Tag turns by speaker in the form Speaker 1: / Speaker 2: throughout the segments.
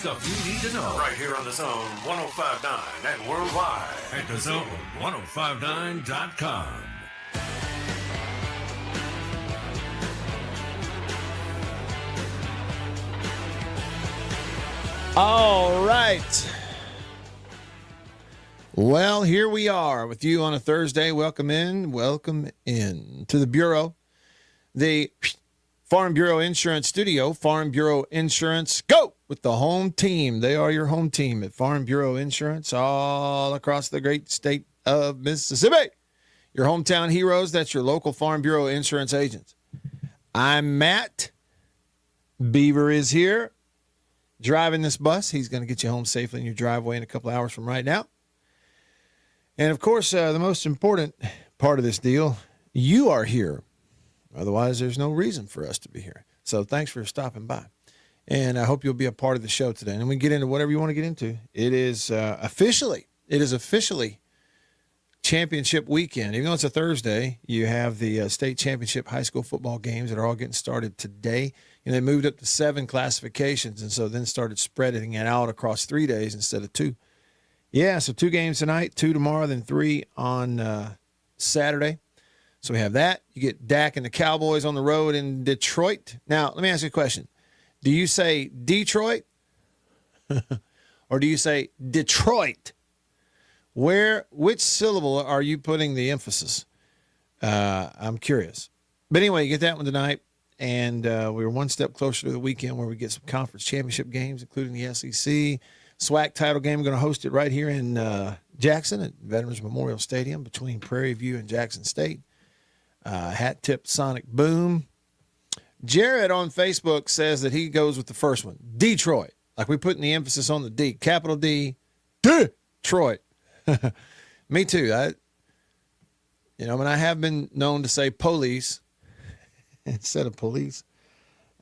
Speaker 1: stuff you need to know right here on the Zone 105.9 and worldwide at thezone1059.com.
Speaker 2: All right. Well, here we are with you on a Thursday. Welcome in to the Bureau, the Farm Bureau Insurance Studio. Farm Bureau Insurance, go with the home team. They are your home team at Farm Bureau Insurance all across the great state of Mississippi. Your hometown heroes, that's your local Farm Bureau Insurance agents. I'm Matt. Beaver is here, driving this bus. He's going to get you home safely in your driveway in a couple hours from right now. And, of course, the most important part of this deal, you are here. Otherwise, there's no reason for us to be here. So thanks for stopping by. And I hope you'll be a part of the show today. And we get into whatever you want to get into. It is officially championship weekend. Even though it's a Thursday, you have the state championship high school football games that are all getting started today. And they moved up to 7 classifications, and so then started spreading it out across 3 days instead of 2. Yeah, so 2 games tonight, 2 tomorrow, then 3 on Saturday. So we have that. You get Dak and the Cowboys on the road in Detroit. Now, let me ask you a question. Do you say Detroit or do you say Detroit? Which syllable are you putting the emphasis? I'm curious. But anyway, you get that one tonight. And we're one step closer to the weekend where we get some conference championship games, including the SEC. SWAC title game, we're going to host it right here in Jackson at Veterans Memorial Stadium between Prairie View and Jackson State. Hat tip sonic boom. Jared on Facebook says that he goes with the first one, Detroit. Like we putting the emphasis on the D, capital D, Detroit. Me too. I have been known to say police instead of police.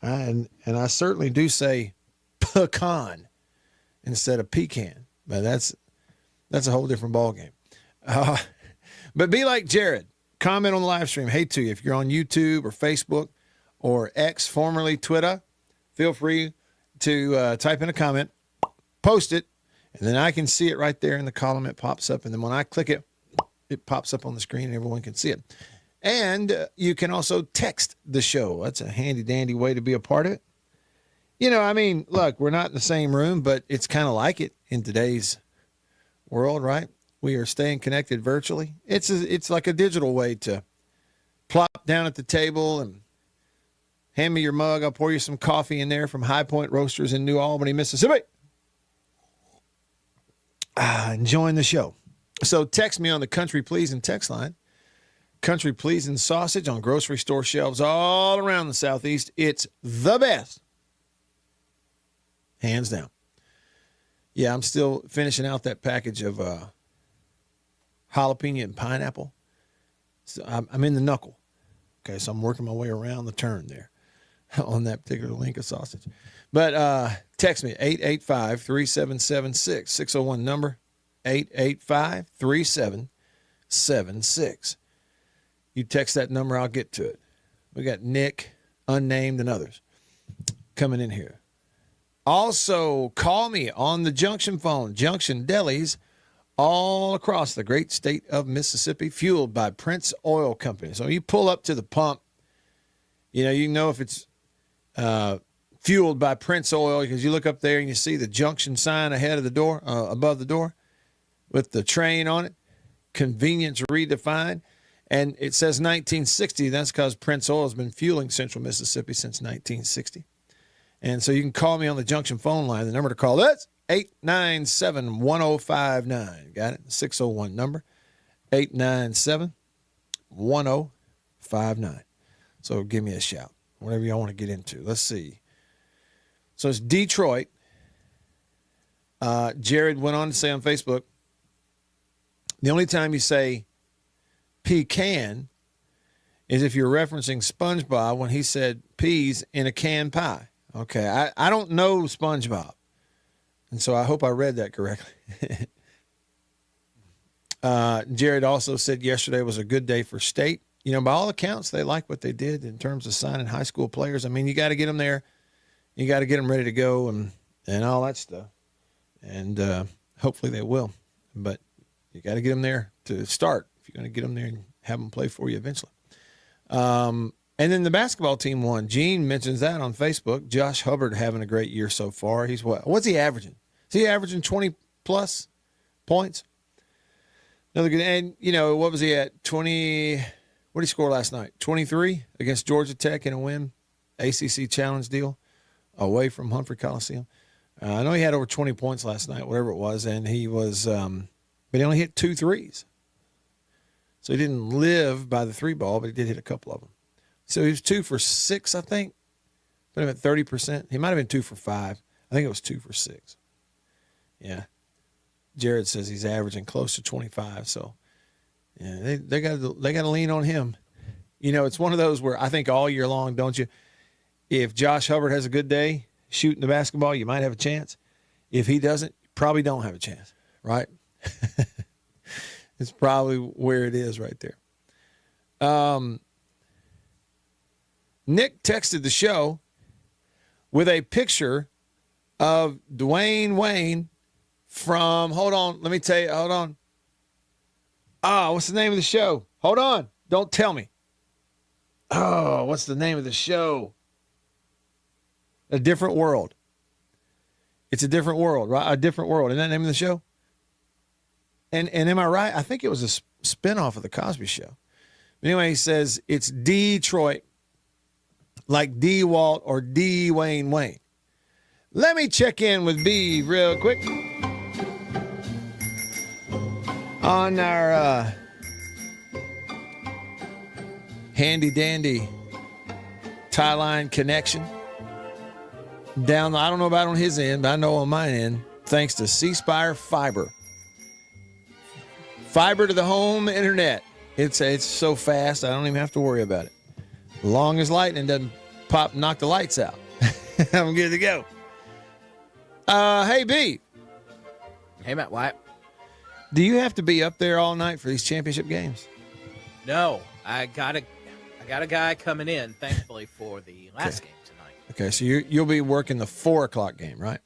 Speaker 2: And I certainly do say pecan instead of pecan, but that's a whole different ballgame. But be like Jared. Comment on the live stream. Hey, to you, if you're on YouTube or Facebook or X, formerly Twitter, feel free to type in a comment, post it, and then I can see it right there in the column. It pops up, and then when I click it, it pops up on the screen, and everyone can see it. And you can also text the show. That's a handy-dandy way to be a part of it. Look, we're not in the same room, but it's kind of like it in today's world, right? We are staying connected virtually. It's like a digital way to plop down at the table and hand me your mug. I'll pour you some coffee in there from High Point Roasters in New Albany, Mississippi. Enjoying the show. So text me on the Country Pleasing text line. Country Pleasing sausage on grocery store shelves all around the Southeast. It's the best. Hands down. Yeah, I'm still finishing out that package of jalapeno and pineapple. So I'm in the knuckle. Okay, so I'm working my way around the turn there on that particular link of sausage. But text me, 885-3776, 601 number, 885-3776. You text that number, I'll get to it. We got Nick, unnamed, and others coming in here. Also, call me on the Junction phone, Junction Delis, all across the great state of Mississippi, fueled by Prince Oil Company. So you pull up to the pump, you know if it's fueled by Prince Oil because you look up there and you see the Junction sign ahead of the door, above the door, with the train on it, convenience redefined. And it says 1960. That's because Prince Oil has been fueling Central Mississippi since 1960. And so you can call me on the Junction phone line. The number to call is 897-1059. Got it? 601 number, 897-1059. So give me a shout, whatever y'all want to get into. Let's see. So it's Detroit. Jared went on to say on Facebook, the only time you say pecan is if you're referencing SpongeBob when he said peas in a can pie. Okay, I don't know SpongeBob, and so I hope I read that correctly. Jared also said yesterday was a good day for state. By all accounts, they like what they did in terms of signing high school players. I mean, you got to get them there. You got to get them ready to go. And and all that stuff. And hopefully they will. But you got to get them there to start if you're going to get them there and have them play for you eventually. And then the basketball team won. Gene mentions that on Facebook. Josh Hubbard having a great year so far. He's what's he averaging? Is he averaging 20-plus points? Another good. And, what was he at? 20. What did he score last night? 23 against Georgia Tech in a win. ACC Challenge deal away from Humphrey Coliseum. I know he had over 20 points last night, whatever it was, and he was but he only hit 2 threes. So he didn't live by the 3 ball, but he did hit a couple of them. So he was 2 for 6, I think. Put him at 30%. He might have been 2 for 5. I think it was 2 for 6. Yeah. Jared says he's averaging close to 25. So yeah, they got to lean on him. It's one of those where I think all year long, don't you? If Josh Hubbard has a good day shooting the basketball, you might have a chance. If he doesn't, you probably don't have a chance, right? It's probably where it is right there. Nick texted the show with a picture of Dwayne Wayne from, hold on. What's the name of the show? Hold on. Don't tell me. Oh, what's the name of the show? A Different World. It's a different world, right? A Different World. Isn't that the name of the show? And am I right? I think it was a spinoff of The Cosby Show. Anyway, he says it's Detroit, like D. Walt or D. Wayne Wayne. Let me check in with B real quick on our handy dandy tie line connection. Down, I don't know about on his end, but I know on my end, thanks to C Spire Fiber. Fiber to the home internet. It's so fast, I don't even have to worry about it. Long as lightning doesn't knock the lights out. I'm good to go. Hey, B.
Speaker 3: Hey, Matt White.
Speaker 2: Do you have to be up there all night for these championship games?
Speaker 3: No, I got a guy coming in, thankfully, for the last game tonight.
Speaker 2: Okay, so you'll be working the 4:00 game, right?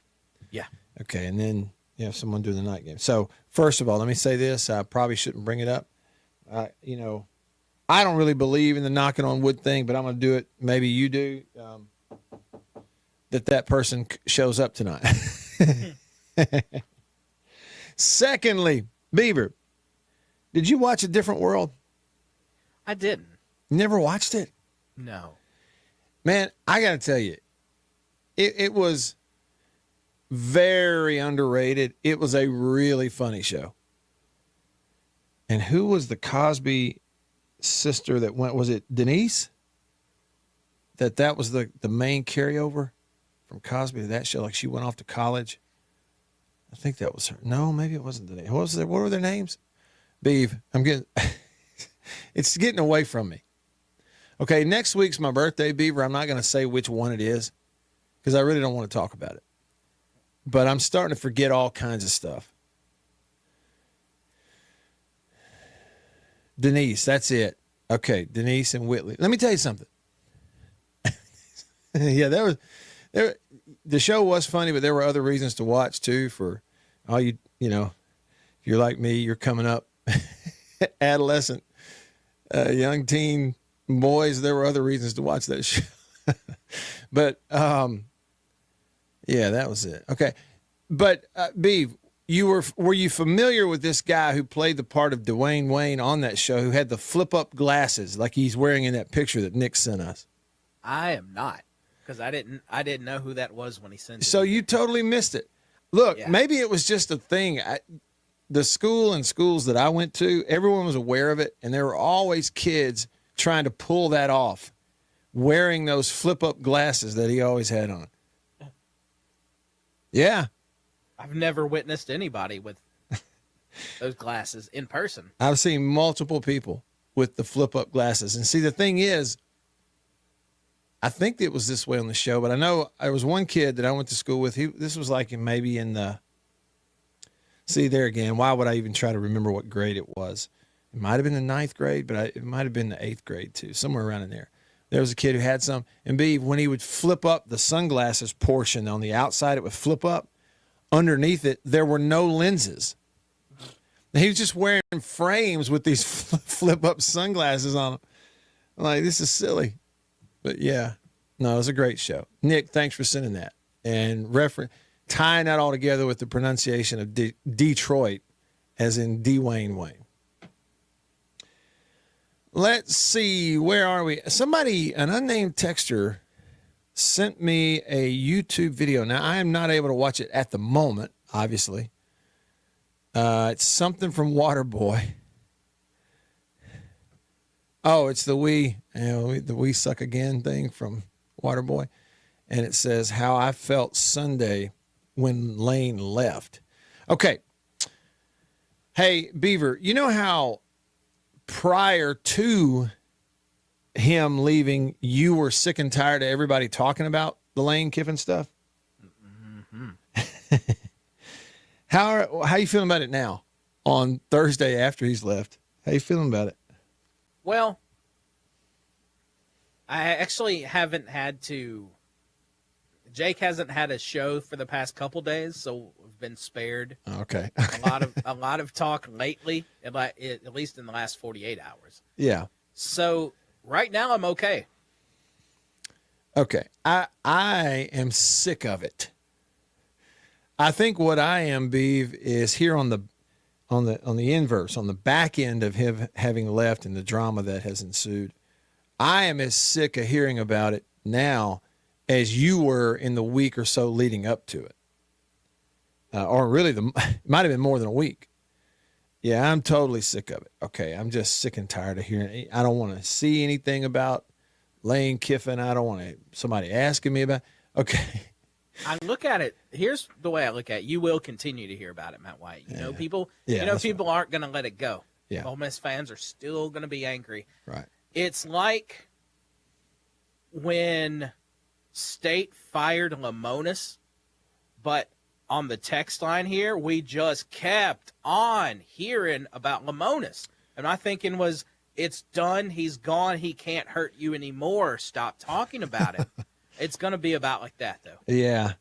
Speaker 3: Yeah.
Speaker 2: Okay, and then you have someone doing the night game. So first of all, let me say this. I probably shouldn't bring it up. I don't really believe in the knocking on wood thing, but I'm going to do it. Maybe you do. That person shows up tonight. Secondly, Beaver, did you watch A Different World?
Speaker 3: I didn't.
Speaker 2: You never watched it?
Speaker 3: No.
Speaker 2: Man, I got to tell you, it was very underrated. It was a really funny show. And who was the Cosby sister that went? Was it Denise? That was the main carryover from Cosby to that show. Like she went off to college. I think that was her. No, maybe it wasn't Denise. What were their names? Beeve, it's getting away from me. Okay, next week's my birthday, Beaver. I'm not going to say which one it is because I really don't want to talk about it. But I'm starting to forget all kinds of stuff. Denise, that's it. Okay, Denise and Whitley. Let me tell you something. Yeah, the show was funny, but there were other reasons to watch too. For all you, if you're like me, you're coming up, adolescent, young teen boys. There were other reasons to watch that show. But yeah, that was it. Okay, but Beav, were you familiar with this guy who played the part of Dwayne Wayne on that show, who had the flip up glasses like he's wearing in that picture that Nick sent us?
Speaker 3: I am not, because I didn't know who that was when he sent it.
Speaker 2: So you totally missed it. Look, maybe it was just a thing. The schools that I went to, everyone was aware of it, and there were always kids trying to pull that off, wearing those flip up glasses that he always had on. Yeah.
Speaker 3: I've never witnessed anybody with those glasses in person.
Speaker 2: I've seen multiple people with the flip-up glasses. And see, the thing is, I think it was this way on the show, but I know there was one kid that I went to school with. This was like maybe in the, see there again, why would I even try to remember what grade it was? It might have been the 9th grade, but it might have been the 8th grade too, somewhere around in there. There was a kid who had some. And B, when he would flip up the sunglasses portion on the outside, it would flip up. Underneath it, there were no lenses. He was just wearing frames with these flip-up sunglasses on them. I'm like, this is silly. But, yeah, no, it was a great show. Nick, thanks for sending that. And tying that all together with the pronunciation of Detroit, as in Dwayne Wayne. Let's see, where are we? Somebody, an unnamed texter, sent me a YouTube video. Now, I am not able to watch it at the moment, obviously. It's something from Waterboy. Oh, it's the we suck again thing from Waterboy. And it says, how I felt Sunday when Lane left. Okay. Hey, Beaver, you know how prior to him leaving, you were sick and tired of everybody talking about the Lane Kiffin stuff? Mm-hmm. How you feeling about it now on Thursday after he's left? How you feeling about it?
Speaker 3: Well, I actually haven't had to. Jake hasn't had a show for the past couple days, so we've been spared.
Speaker 2: Okay.
Speaker 3: a lot of talk lately, at least in the last 48 hours.
Speaker 2: Yeah.
Speaker 3: So right now I'm okay.
Speaker 2: Okay. I am sick of it. I think what I am, Beav, is here on the inverse, on the back end of him having left and the drama that has ensued. I am as sick of hearing about it now as you were in the week or so leading up to it. Or really, it might have been more than a week. Yeah, I'm totally sick of it. Okay, I'm just sick and tired of hearing it. I don't want to see anything about Lane Kiffin. I don't want somebody asking me about it. Okay.
Speaker 3: I look at it. Here's the way I look at it. You will continue to hear about it, Matt White. You know, people aren't going to let it go.
Speaker 2: Yeah.
Speaker 3: Ole Miss fans are still going to be angry.
Speaker 2: Right.
Speaker 3: It's like when State fired Lamonis, but on the text line here, we just kept on hearing about Lamonis. And my thinking was, it's done. He's gone. He can't hurt you anymore. Stop talking about it. It's going to be about like that, though. Yeah.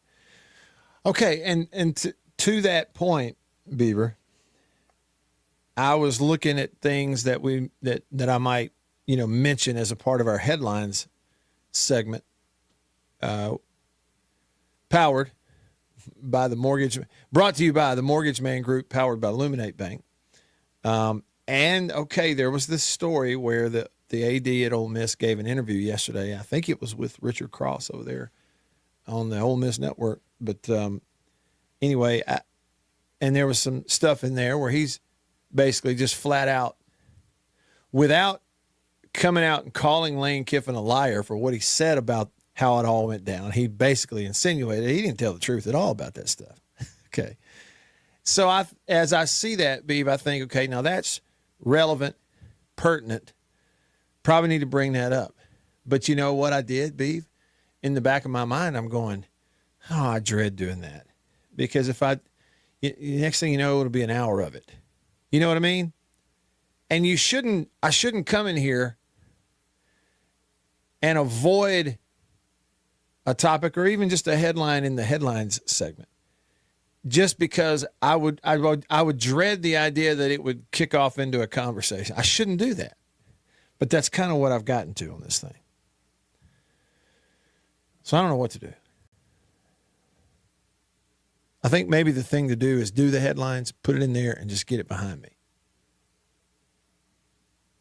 Speaker 2: Okay, and to that point, Beaver, I was looking at things that I might, mention as a part of our headlines segment. Brought to you by the Mortgage Man Group, powered by Illuminate Bank. And okay, there was this story where the AD at Ole Miss gave an interview yesterday. I think it was with Richard Cross over there on the Ole Miss Network. But anyway, and there was some stuff in there where he's basically just flat out, without coming out and calling Lane Kiffin a liar for what he said about how it all went down. He basically insinuated he didn't tell the truth at all about that stuff. Okay. So as I see that, Beav, I think, okay, now that's relevant, pertinent. Probably need to bring that up. But you know what I did, Beav? In the back of my mind, I'm going, oh, I dread doing that. Because next thing you know, it'll be an hour of it. You know what I mean? And I shouldn't come in here and avoid a topic or even just a headline in the headlines segment, just because I would dread the idea that it would kick off into a conversation. I shouldn't do that. But that's kind of what I've gotten to on this thing. So I don't know what to do. I think maybe the thing to do is do the headlines, put it in there, and just get it behind me.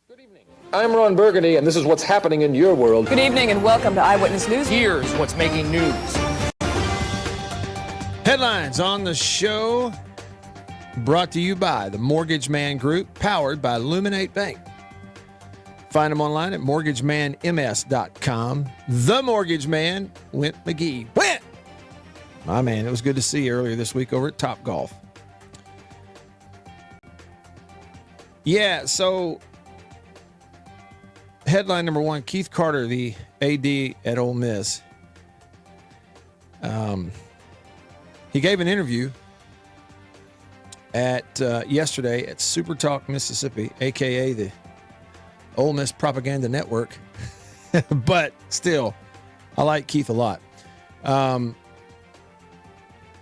Speaker 4: Good evening. I'm Ron Burgundy, and this is what's happening in your world.
Speaker 5: Good evening, and welcome to Eyewitness News.
Speaker 3: Here's what's making news.
Speaker 2: Headlines on the show, brought to you by the Mortgage Man Group, powered by Illuminate Bank. Find them online at mortgagemanms.com. The Mortgage Man, Went McGee. Went! My man, it was good to see you earlier this week over at Top Golf. Yeah, so headline number one, Keith Carter, the AD at Ole Miss. He gave an interview yesterday at Super Talk Mississippi, a.k.a. the Ole Miss Propaganda Network. But still, I like Keith a lot.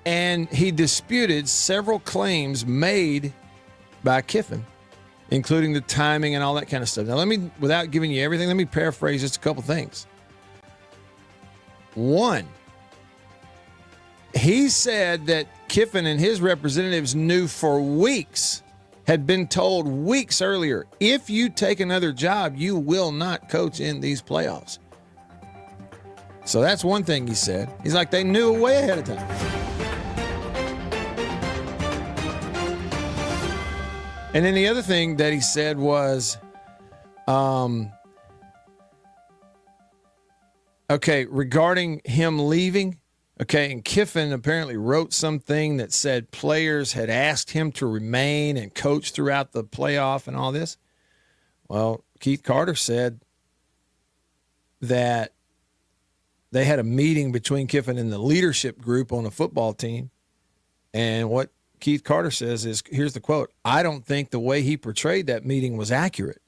Speaker 2: And he disputed several claims made by Kiffin, including the timing and all that kind of stuff. Now, without giving you everything, let me paraphrase just a couple things. One, he said that Kiffin and his representatives knew for weeks, had been told weeks earlier, if you take another job, you will not coach in these playoffs. So that's one thing he said. He's like, they knew way ahead of time. And then the other thing that he said was, regarding him leaving, and Kiffin apparently wrote something that said players had asked him to remain and coach throughout the playoff and all this. Well, Keith Carter said that they had a meeting between Kiffin and the leadership group on a football team. And what Keith Carter says is, here's the quote, I don't think the way he portrayed that meeting was accurate.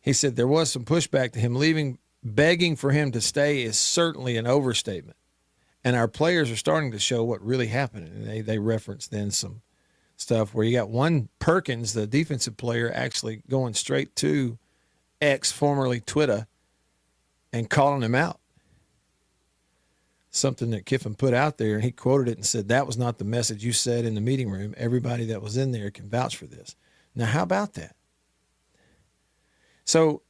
Speaker 2: He said there was some pushback to him leaving. Begging for him to stay is certainly an overstatement. And our players are starting to show what really happened. And they reference then some stuff where you got one Perkins, the defensive player, actually going straight to formerly Twitter, and calling him out. Something that Kiffin put out there, and he quoted it and said, that was not the message you said in the meeting room. Everybody that was in there can vouch for this. Now, how about that? So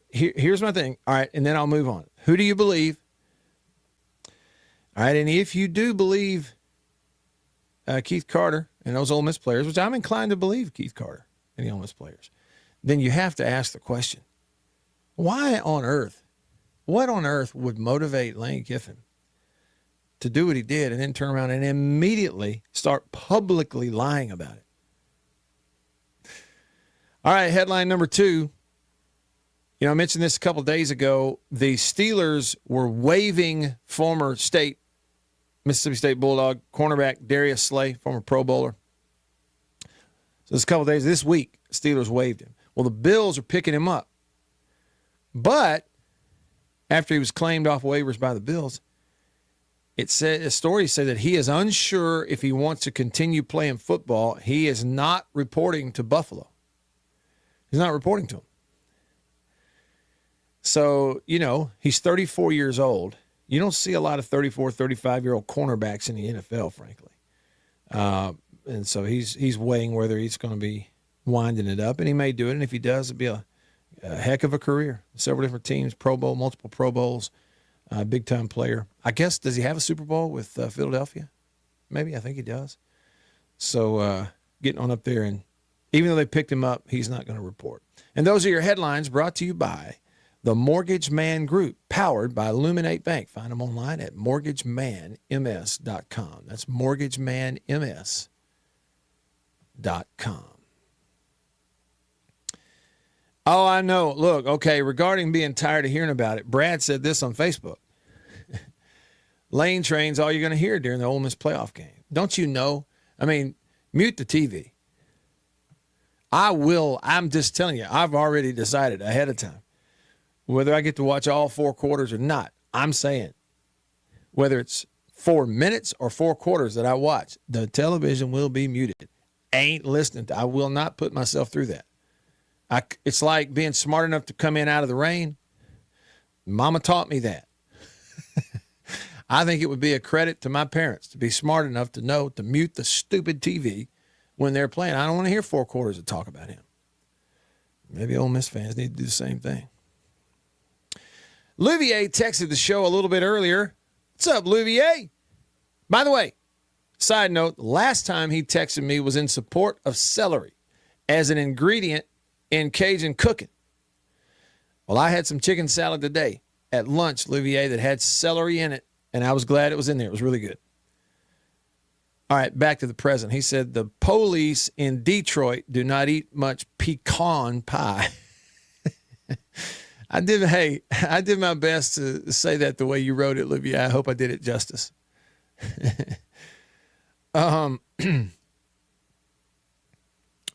Speaker 2: here's my thing. All right, and then I'll move on. Who do you believe? All right, and if you do believe Keith Carter and those Ole Miss players, which I'm inclined to believe Keith Carter and the Ole Miss players, then you have to ask the question, what on earth would motivate Lane Kiffin to do what he did and then turn around and immediately start publicly lying about it? All right, headline number 2. I mentioned this a couple of days ago. The Steelers were waiving former Mississippi State Bulldog cornerback Darius Slay, former Pro Bowler. So this couple of days, this week, Steelers waived him. Well, the Bills are picking him up. But after he was claimed off waivers by the Bills, a story said that he is unsure if he wants to continue playing football. He is not reporting to Buffalo. He's not reporting to him. So, he's 34 years old. You don't see a lot of 34, 35-year-old cornerbacks in the NFL, frankly. And so he's weighing whether he's going to be winding it up, and he may do it. And if he does, it'll be a heck of a career. Several different teams, Pro Bowl, multiple Pro Bowls, big-time player. I guess, does he have a Super Bowl with Philadelphia? Maybe, I think he does. So getting on up there, and even though they picked him up, he's not going to report. And those are your headlines brought to you by the Mortgage Man Group, powered by Illuminate Bank. Find them online at mortgagemanms.com. That's mortgagemanms.com. Oh, I know. Look, okay, regarding being tired of hearing about it, Brad said this on Facebook. Lane train's all you're going to hear during the Ole Miss playoff game. Don't you know? I mean, mute the TV. I'm just telling you, I've already decided ahead of time whether I get to watch all 4 quarters or not. I'm saying whether it's 4 minutes or 4 quarters that I watch, the television will be muted. Ain't listening to. I will not put myself through that. It's like being smart enough to come in out of the rain. Mama taught me that. I think it would be a credit to my parents to be smart enough to know to mute the stupid TV when they're playing. I don't want to hear 4 quarters of talk about him. Maybe Ole Miss fans need to do the same thing. Louvier texted the show a little bit earlier. What's up, Louvier? By the way, side note, last time he texted me was in support of celery as an ingredient in Cajun cooking. Well, I had some chicken salad today at lunch, Louvier, that had celery in it, and I was glad it was in there. It was really good. All right, back to the present. He said the police in Detroit do not eat much pecan pie. I did my best to say that the way you wrote it, Olivia. I hope I did it justice.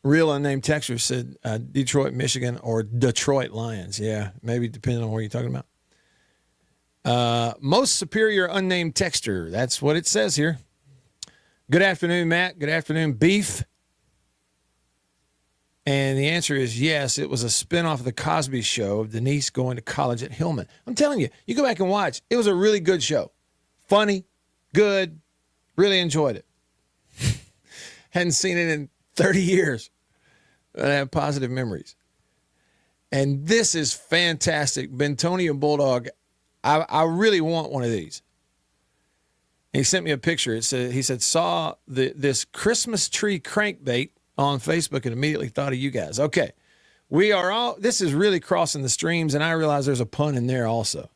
Speaker 2: Real unnamed texter said Detroit, Michigan, or Detroit Lions. Yeah, maybe depending on what you're talking about. Most superior unnamed texter. That's what it says here. Good afternoon, Matt. Good afternoon, Beef. And the answer is yes. It was a spinoff of the Cosby Show of Denise going to college at Hillman. I'm telling you, you go back and watch. It was a really good show. Funny, good, really enjoyed it. Hadn't seen it in 30 years. But I have positive memories. And this is fantastic. Bentonio Bulldog, I really want one of these. He sent me a picture. He said, saw this Christmas tree crankbait on Facebook and immediately thought of you guys. Okay. This is really crossing the streams, and I realize there's a pun in there also.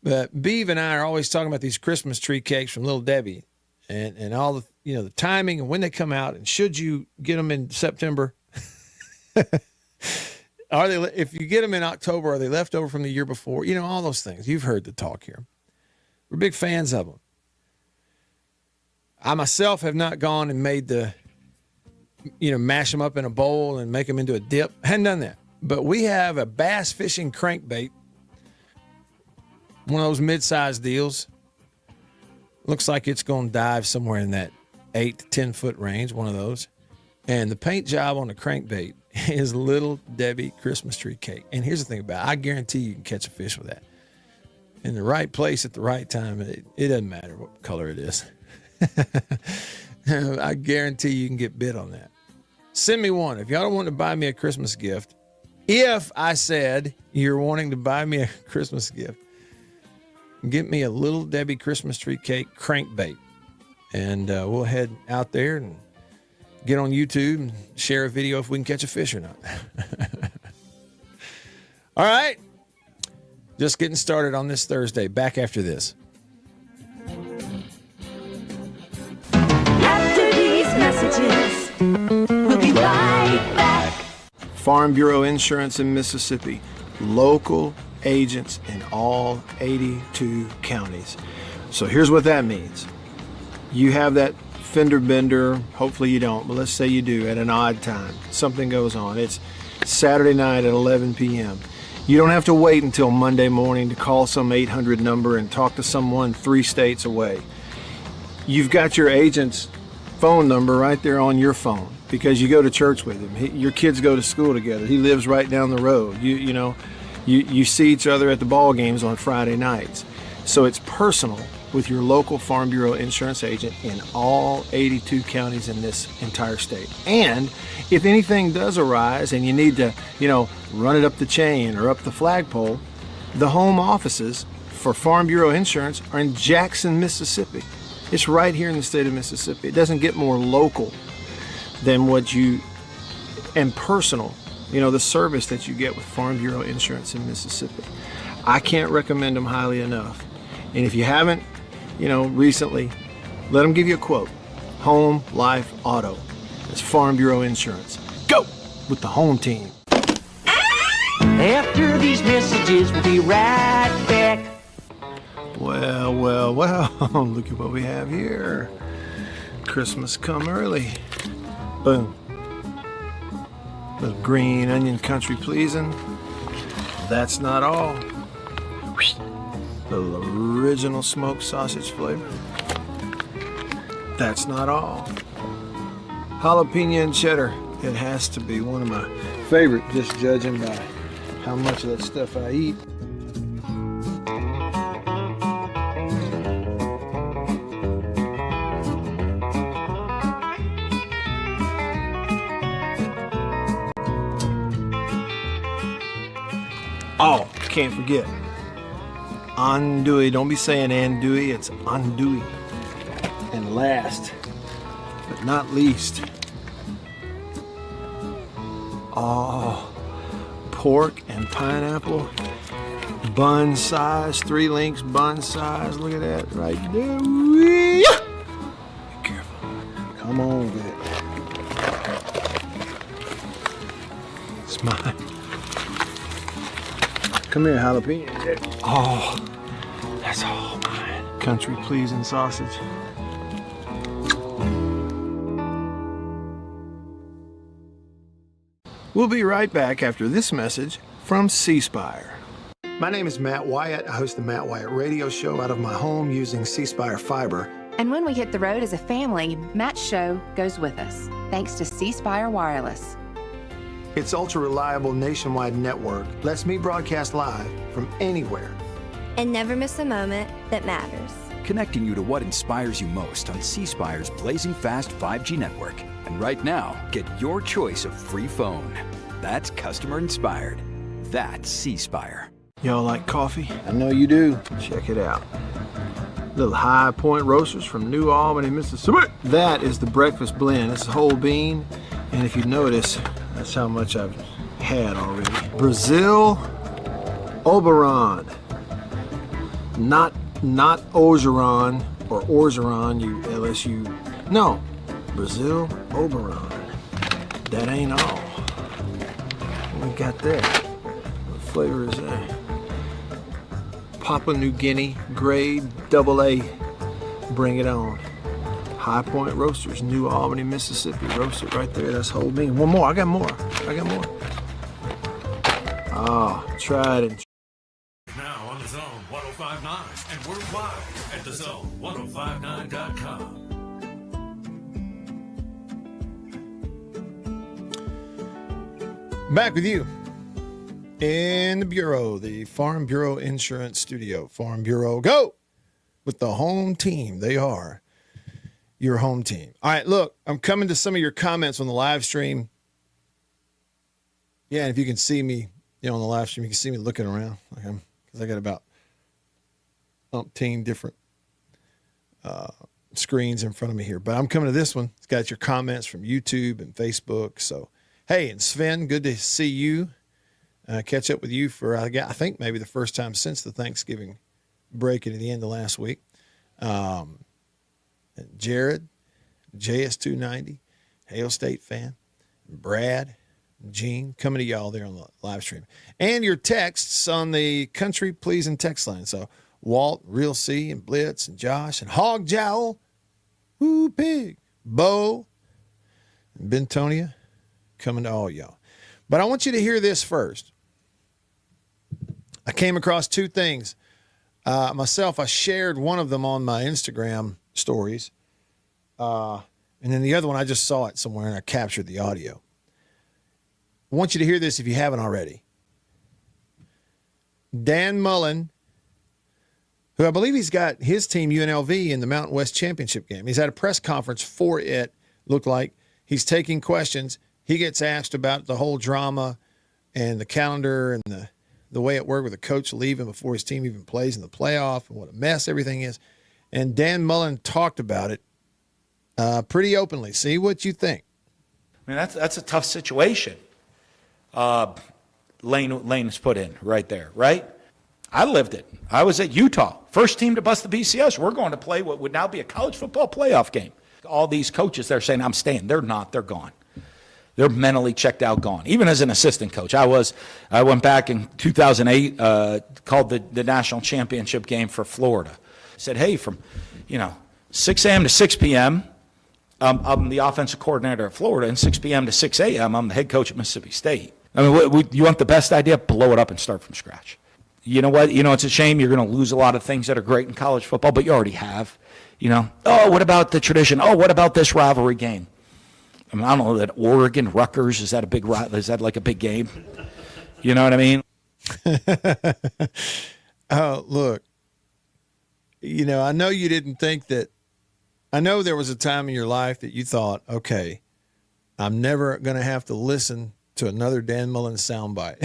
Speaker 2: But Beav and I are always talking about these Christmas tree cakes from Little Debbie and all the, the timing and when they come out, and should you get them in September? If you get them in October, are they left over from the year before? All those things. You've heard the talk here. We're big fans of them. I myself have not gone and made the, mash them up in a bowl and make them into a dip. Hadn't done that. But we have a bass fishing crankbait, one of those mid-sized deals. Looks like it's going to dive somewhere in that 8 to 10 foot range, one of those. And the paint job on the crankbait is Little Debbie Christmas tree cake. And here's the thing about it. I guarantee you can catch a fish with that. In the right place at the right time, it doesn't matter what color it is. I guarantee you can get bit on that. Send me one. If y'all don't want to buy me a Christmas gift, if I said you're wanting to buy me a Christmas gift, get me a Little Debbie Christmas tree cake crankbait. And we'll head out there and get on YouTube and share a video if we can catch a fish or not. All right. Just getting started on this Thursday. Back after this.
Speaker 6: After these messages, we'll be right back.
Speaker 2: Farm Bureau Insurance in Mississippi. Local agents in all 82 counties. So here's what that means. You have that fender bender, hopefully you don't, but let's say you do at an odd time. Something goes on. It's Saturday night at 11 p.m. You don't have to wait until Monday morning to call some 800 number and talk to someone 3 states away. You've got your agent's phone number right there on your phone because you go to church with him. Your kids go to school together. He lives right down the road. You see each other at the ball games on Friday nights. So it's personal with your local Farm Bureau insurance agent in all 82 counties in this entire state. And if anything does arise and you need to, run it up the chain or up the flagpole, the home offices for Farm Bureau Insurance are in Jackson, Mississippi. It's right here in the state of Mississippi. It doesn't get more local than and personal, the service that you get with Farm Bureau Insurance in Mississippi. I can't recommend them highly enough. And if you haven't, recently, let them give you a quote. Home, life, auto. It's Farm Bureau Insurance. Go with the home team.
Speaker 6: After these messages, we'll be right back.
Speaker 2: Well, look at what we have here. Christmas come early. Boom. Little green onion country pleasing. That's not all. Little original smoked sausage flavor. That's not all. Jalapeno and cheddar. It has to be one of my favorite, just judging by how much of that stuff I eat. Oh, can't forget. Andouille. Don't be saying andouille, it's andouille. And last, but not least, pork and pineapple, bun size, 3 links bun size. Look at that right there. Be careful. Come on with it. It's mine. Come here, jalapeno. Oh, that's all mine. Country pleasing sausage. We'll be right back after this message from C Spire. My name is Matt Wyatt. I host the Matt Wyatt radio show out of my home using C Spire fiber.
Speaker 5: And when we hit the road as a family, Matt's show goes with us, thanks to C Spire Wireless.
Speaker 2: Its ultra-reliable nationwide network lets me broadcast live from anywhere.
Speaker 7: And never miss a moment that matters.
Speaker 8: Connecting you to what inspires you most on C Spire's blazing fast 5G network. And right now, get your choice of free phone. That's customer inspired. That's C Spire.
Speaker 2: Y'all like coffee? I know you do. Check it out. Little High Point Roasters from New Albany, Mississippi. That is the breakfast blend. It's a whole bean. And if you notice, that's how much I've had already. Brazil Oberon. Not Orgeron or Orgeron, you LSU. No, Brazil Oberon. That ain't all. What we got there? What flavor is that? Papua New Guinea, grade AA. Bring it on. High Point Roasters, New Albany, Mississippi. Roast it right there. That's whole bean. One more. I got more. Ah, tried it.
Speaker 1: Now on the Zone 1059 and worldwide at thezone1059.com.
Speaker 2: Back with you in the Bureau, the Farm Bureau Insurance Studio. Farm Bureau, go with the home team. They are your home team. All right, look, I'm coming to some of your comments on the live stream. Yeah, and if you can see me, on the live stream, you can see me looking around. Because I got about umpteen different screens in front of me here. But I'm coming to this one. It's got your comments from YouTube and Facebook. So, hey, and Sven, good to see you. Catch up with you for, I think, maybe the first time since the Thanksgiving break at the end of last week. Jared, JS290, Hail State fan, Brad, Gene, coming to y'all there on the live stream. And your texts on the country pleasing text line. So Walt, Real C, and Blitz, and Josh, and Hog Jowl, Woo Pig, Bo, and Bentonia, coming to all y'all. But I want you to hear this first. I came across two things. Myself, I shared one of them on my Instagram stories. And then the other one, I just saw it somewhere and I captured the audio. I want you to hear this if you haven't already. Dan Mullen, who I believe he's got his team UNLV in the Mountain West Championship game. He's at a press conference for it, looked like. He's taking questions. He gets asked about the whole drama and the calendar and the way it worked with the coach leaving before his team even plays in the playoff and what a mess everything is. And Dan Mullen talked about it pretty openly. See what you think.
Speaker 9: I mean, that's a tough situation. Lane's put in right there, right? I lived it. I was at Utah, first team to bust the BCS. We're going to play what would now be a college football playoff game. All these coaches, they're saying, I'm staying. They're not. They're gone. They're mentally checked out, gone. Even as an assistant coach, I went back in 2008, called the national championship game for Florida. Said, hey, from 6 a.m. to 6 p.m., I'm the offensive coordinator at Florida, and 6 p.m. to 6 a.m., I'm the head coach at Mississippi State. I mean, you want the best idea? Blow it up and start from scratch. You know what? It's a shame you're going to lose a lot of things that are great in college football, but you already have. Oh, what about the tradition? Oh, what about this rivalry game? I mean, I don't know that Oregon, Rutgers, is that like a big game? You know what I mean?
Speaker 2: Oh, look, I know you didn't think that. I know there was a time in your life that you thought, okay, I'm never going to have to listen to another Dan Mullen soundbite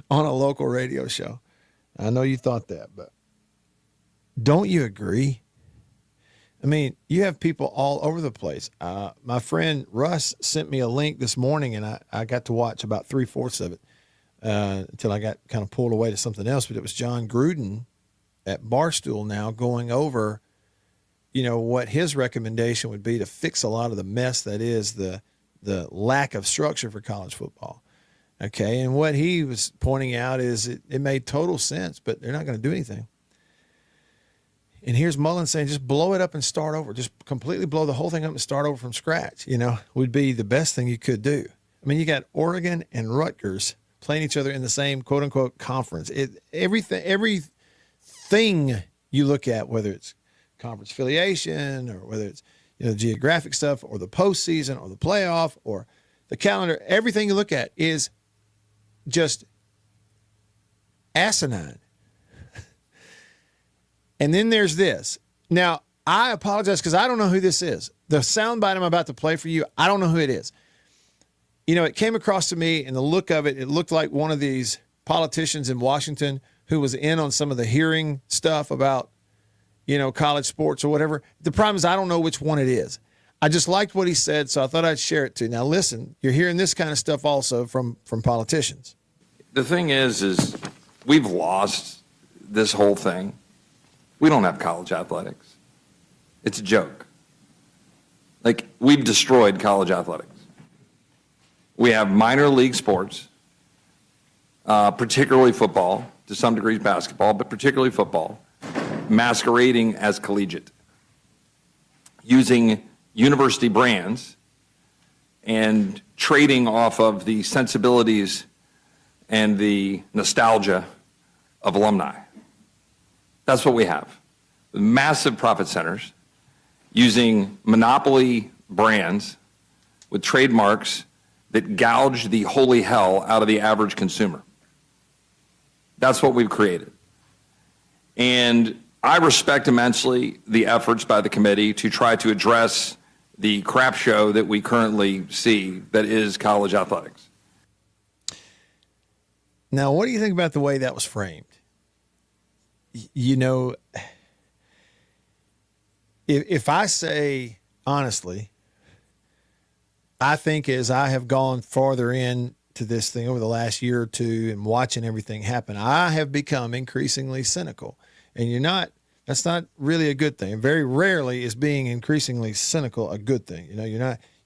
Speaker 2: on a local radio show. I know you thought that, but don't you agree? I mean, you have people all over the place. My friend Russ sent me a link this morning, and I got to watch about 3/4 of it until I got kind of pulled away to something else. But it was John Gruden at Barstool now going over, what his recommendation would be to fix a lot of the mess that is the lack of structure for college football. Okay, and what he was pointing out is it made total sense, but they're not going to do anything. And here's Mullen saying, just blow it up and start over. Just completely blow the whole thing up and start over from scratch, would be the best thing you could do. I mean, you got Oregon and Rutgers playing each other in the same quote unquote conference. Everything you look at, whether it's conference affiliation or whether it's geographic stuff or the postseason or the playoff or the calendar, everything you look at is just asinine. And then there's this. Now, I apologize because I don't know who this is. The soundbite I'm about to play for you, I don't know who it is. It came across to me, and the look of it, it looked like one of these politicians in Washington who was in on some of the hearing stuff about, college sports or whatever. The problem is I don't know which one it is. I just liked what he said, so I thought I'd share it too. Now, listen, you're hearing this kind of stuff also from politicians.
Speaker 10: The thing is we've lost this whole thing. We don't have college athletics. It's a joke. Like, we've destroyed college athletics. We have minor league sports, particularly football, to some degrees basketball, but particularly football, masquerading as collegiate, using university brands and trading off of the sensibilities and the nostalgia of alumni. That's what we have. Massive profit centers using monopoly brands with trademarks that gouge the holy hell out of the average consumer. That's what we've created. And I respect immensely the efforts by the committee to try to address the crap show that we currently see that is college athletics.
Speaker 2: Now, what do you think about the way that was framed? If I say honestly, I think as I have gone farther into this thing over the last year or two and watching everything happen, I have become increasingly cynical. And that's not really a good thing. Very rarely is being increasingly cynical a good thing.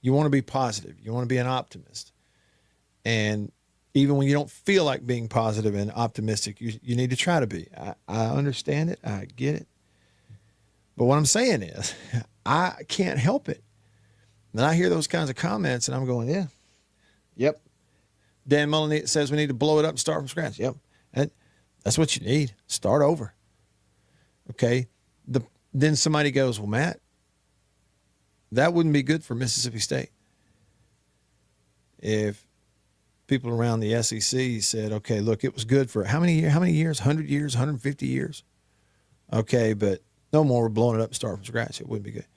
Speaker 2: You want to be positive. You want to be an optimist. And even when you don't feel like being positive and optimistic, you need to try to be. I understand it. I get it. But what I'm saying is, I can't help it. And I hear those kinds of comments, and I'm going, yeah, yep. Dan Mullen says we need to blow it up and start from scratch. Yep. That's what you need. Start over. Okay. Then somebody goes, well, Matt, that wouldn't be good for Mississippi State. If people around the SEC said, okay, look, it was good for how many years? 100 years, 150 years? Okay, but no more, we're blowing it up and starting from scratch. It wouldn't be good.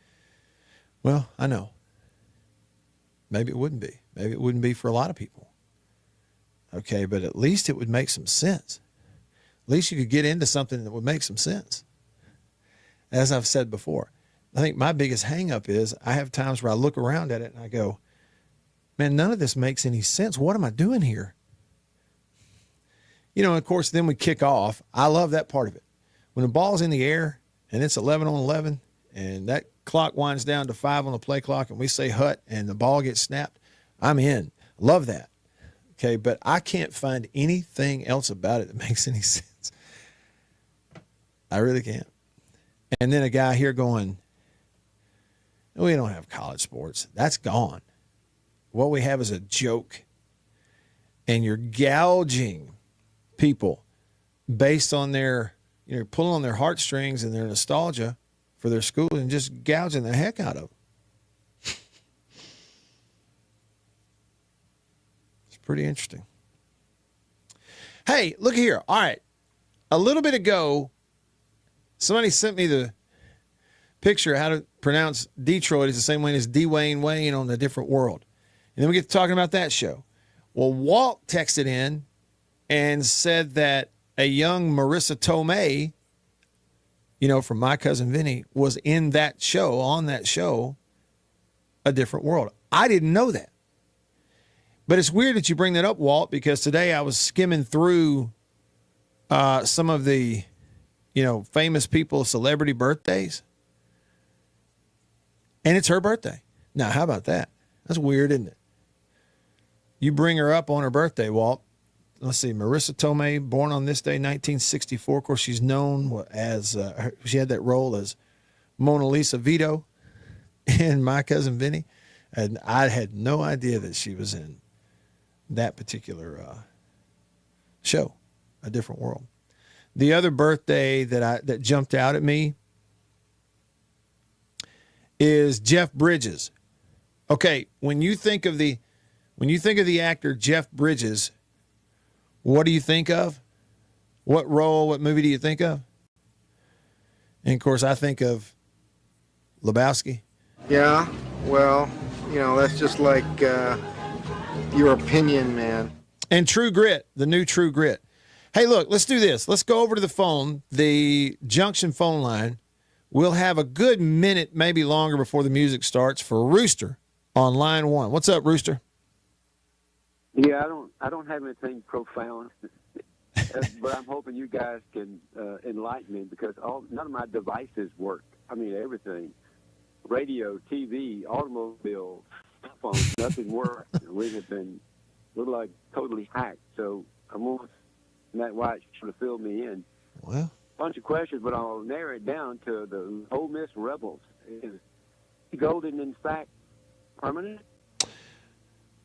Speaker 2: Well, I know. Maybe it wouldn't be. Maybe it wouldn't be for a lot of people. Okay, but at least it would make some sense. At least you could get into something that would make some sense. As I've said before, I think my biggest hang up is I have times where I look around at it and I go, man, none of this makes any sense. What am I doing here? Of course, then we kick off. I love that part of it. When the ball's in the air and it's 11 on 11 and that clock winds down to 5 on the play clock and we say hut and the ball gets snapped, I'm in. Love that. Okay, but I can't find anything else about it that makes any sense. I really can't. And then a guy here going, we don't have college sports. That's gone. What we have is a joke. And you're gouging people based on their, pulling on their heartstrings and their nostalgia for their school and just gouging the heck out of them. It's pretty interesting. Hey, look here. All right. A little bit ago, somebody sent me the picture of how to pronounce Detroit is the same way as Dwayne Wayne on A Different World. And then we get to talking about that show. Well, Walt texted in and said that a young Marissa Tomei, from My Cousin Vinny, was in that show, on that show, A Different World. I didn't know that. But it's weird that you bring that up, Walt, because today I was skimming through some of the, famous people's celebrity birthdays. And it's her birthday. Now, how about that? That's weird, isn't it? You bring her up on her birthday, Walt. Let's see, Marissa Tomei, born on this day, 1964. Of course, she's known as, she had that role as Mona Lisa Vito in My Cousin Vinny. And I had no idea that she was in that particular show, A Different World. The other birthday that jumped out at me is Jeff Bridges. Okay, when you think of the actor Jeff Bridges, what do you think of? What role, what movie do you think of? And of course, I think of Lebowski.
Speaker 11: Yeah, well, that's just like your opinion, man.
Speaker 2: And True Grit, the new True Grit. Hey, look, let's do this. Let's go over to the phone, the Junction phone line. We'll have a good minute, maybe longer, before the music starts for Rooster on line 1. What's up, Rooster?
Speaker 12: Yeah, I don't have anything profound, but I'm hoping you guys can enlighten me, because none of my devices work. I mean, everything. Radio, TV, automobile, cell phones, nothing works. We're like totally hacked. So I'm going to Matt White sort of fill me in.
Speaker 2: Well,
Speaker 12: bunch of questions, but I'll narrow it down to the Ole Miss Rebels. Is Golden, in fact, permanent?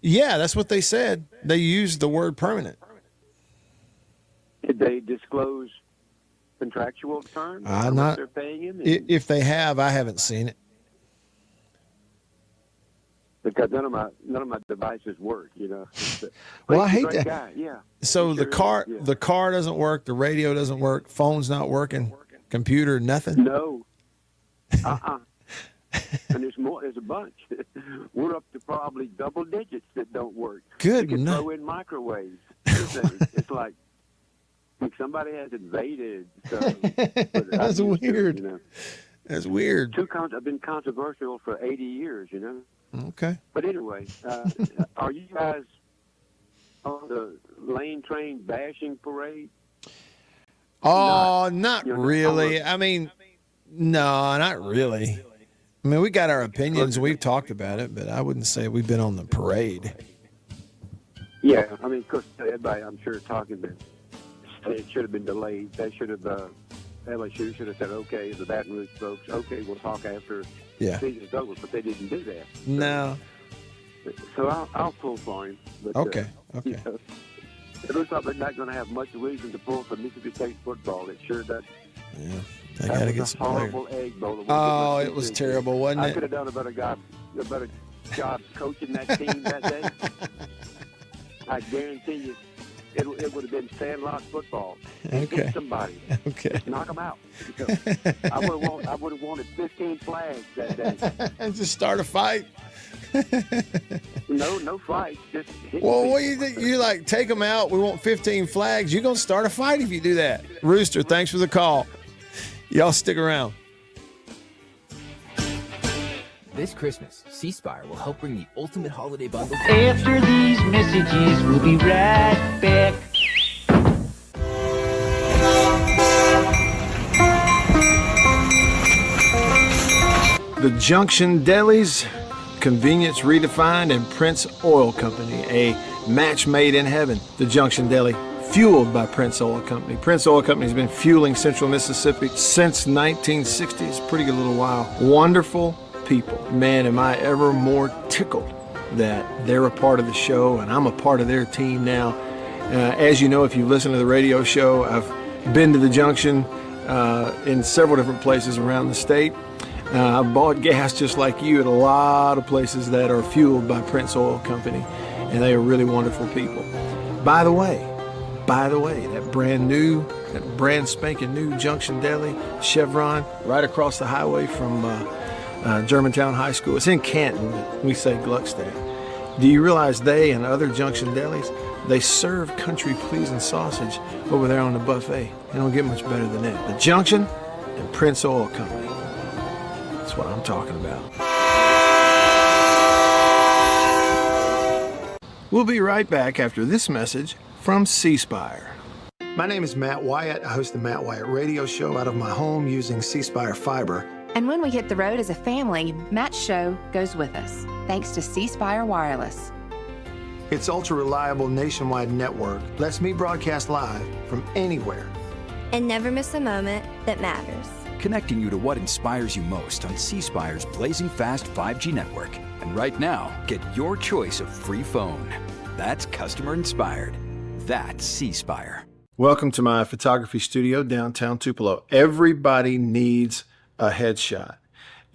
Speaker 2: Yeah, that's what they said. They used the word permanent.
Speaker 12: Did they disclose contractual terms? How much they're paying him?
Speaker 2: If they have, I haven't seen it.
Speaker 12: Because none of my devices work,
Speaker 2: Well, I hate that.
Speaker 12: Guy. Yeah.
Speaker 2: So the car doesn't work, the radio doesn't work, phone's not working, computer, nothing.
Speaker 12: No. And there's more. There's a bunch. We're up to probably double digits that don't work.
Speaker 2: Good
Speaker 12: you can
Speaker 2: night.
Speaker 12: throw in microwaves. It's like somebody has invaded.
Speaker 2: That's weird. That's weird.
Speaker 12: I've been controversial for 80 years,
Speaker 2: Okay.
Speaker 12: But anyway, are you guys on the lane train bashing parade?
Speaker 2: Oh, not really. I mean, no, not really. I mean, we got our opinions. We've talked about it, but I wouldn't say we've been on the parade.
Speaker 12: Yeah, I mean, of course, everybody, I'm sure, talking about it should have been delayed. They should have, LSU should have said, okay, the Baton Rouge folks, okay, we'll talk after the season's over, but they didn't do that.
Speaker 2: No.
Speaker 12: So I'll pull for him. But,
Speaker 2: okay.
Speaker 12: It looks like they're not going to have much reason to pull for Mississippi State football. It sure does.
Speaker 2: Yeah. They got to get some
Speaker 12: horrible egg bowl.
Speaker 2: Oh, it was terrible, wasn't it?
Speaker 12: I could have done a better job coaching that team that day. I guarantee you, it would have been sandlot football.
Speaker 2: Okay.
Speaker 12: Hit somebody.
Speaker 2: Okay.
Speaker 12: Just knock them out. I would have wanted 15 flags that day.
Speaker 2: And just start a fight.
Speaker 12: No fight. Just hit
Speaker 2: well, what do you think? You like take them out. We want 15 flags. You're gonna start a fight if you do that. Rooster, thanks for the call. Y'all stick around.
Speaker 13: This Christmas, C Spire will help bring the ultimate holiday bundle.
Speaker 6: After these messages, we'll be right back.
Speaker 2: The Junction Delis, convenience redefined, and Prince Oil Company, a match made in heaven. The Junction Deli, fueled by Prince Oil Company. Prince Oil Company has been fueling Central Mississippi since 1960. It's a pretty good little while. Wonderful people. Man, am I ever more tickled that they're a part of the show and I'm a part of their team now. As you know, if you listen to the radio show, I've been to the Junction in several different places around the state. I've bought gas just like you at a lot of places that are fueled by Prince Oil Company, and they are really wonderful people. By the way, that brand spanking new Junction Deli, Chevron, right across the highway from Germantown High School. It's in Canton, we say Gluckstadt. Do you realize they and other Junction Delis, they serve country-pleasing sausage over there on the buffet? They don't get much better than that. The Junction and Prince Oil Company. That's what I'm talking about. We'll be right back after this message from C Spire. My name is Matt Wyatt. I host the Matt Wyatt radio show out of my home using C Spire fiber.
Speaker 5: And when we hit the road as a family, Matt's show goes with us, thanks to C Spire Wireless.
Speaker 2: Its ultra-reliable nationwide network lets me broadcast live from anywhere.
Speaker 7: And never miss a moment that matters.
Speaker 8: Connecting you to what inspires you most on C Spire's blazing fast 5G network. And right now, get your choice of free phone. That's customer inspired. That's C Spire.
Speaker 2: Welcome to my photography studio downtown Tupelo. Everybody needs a headshot,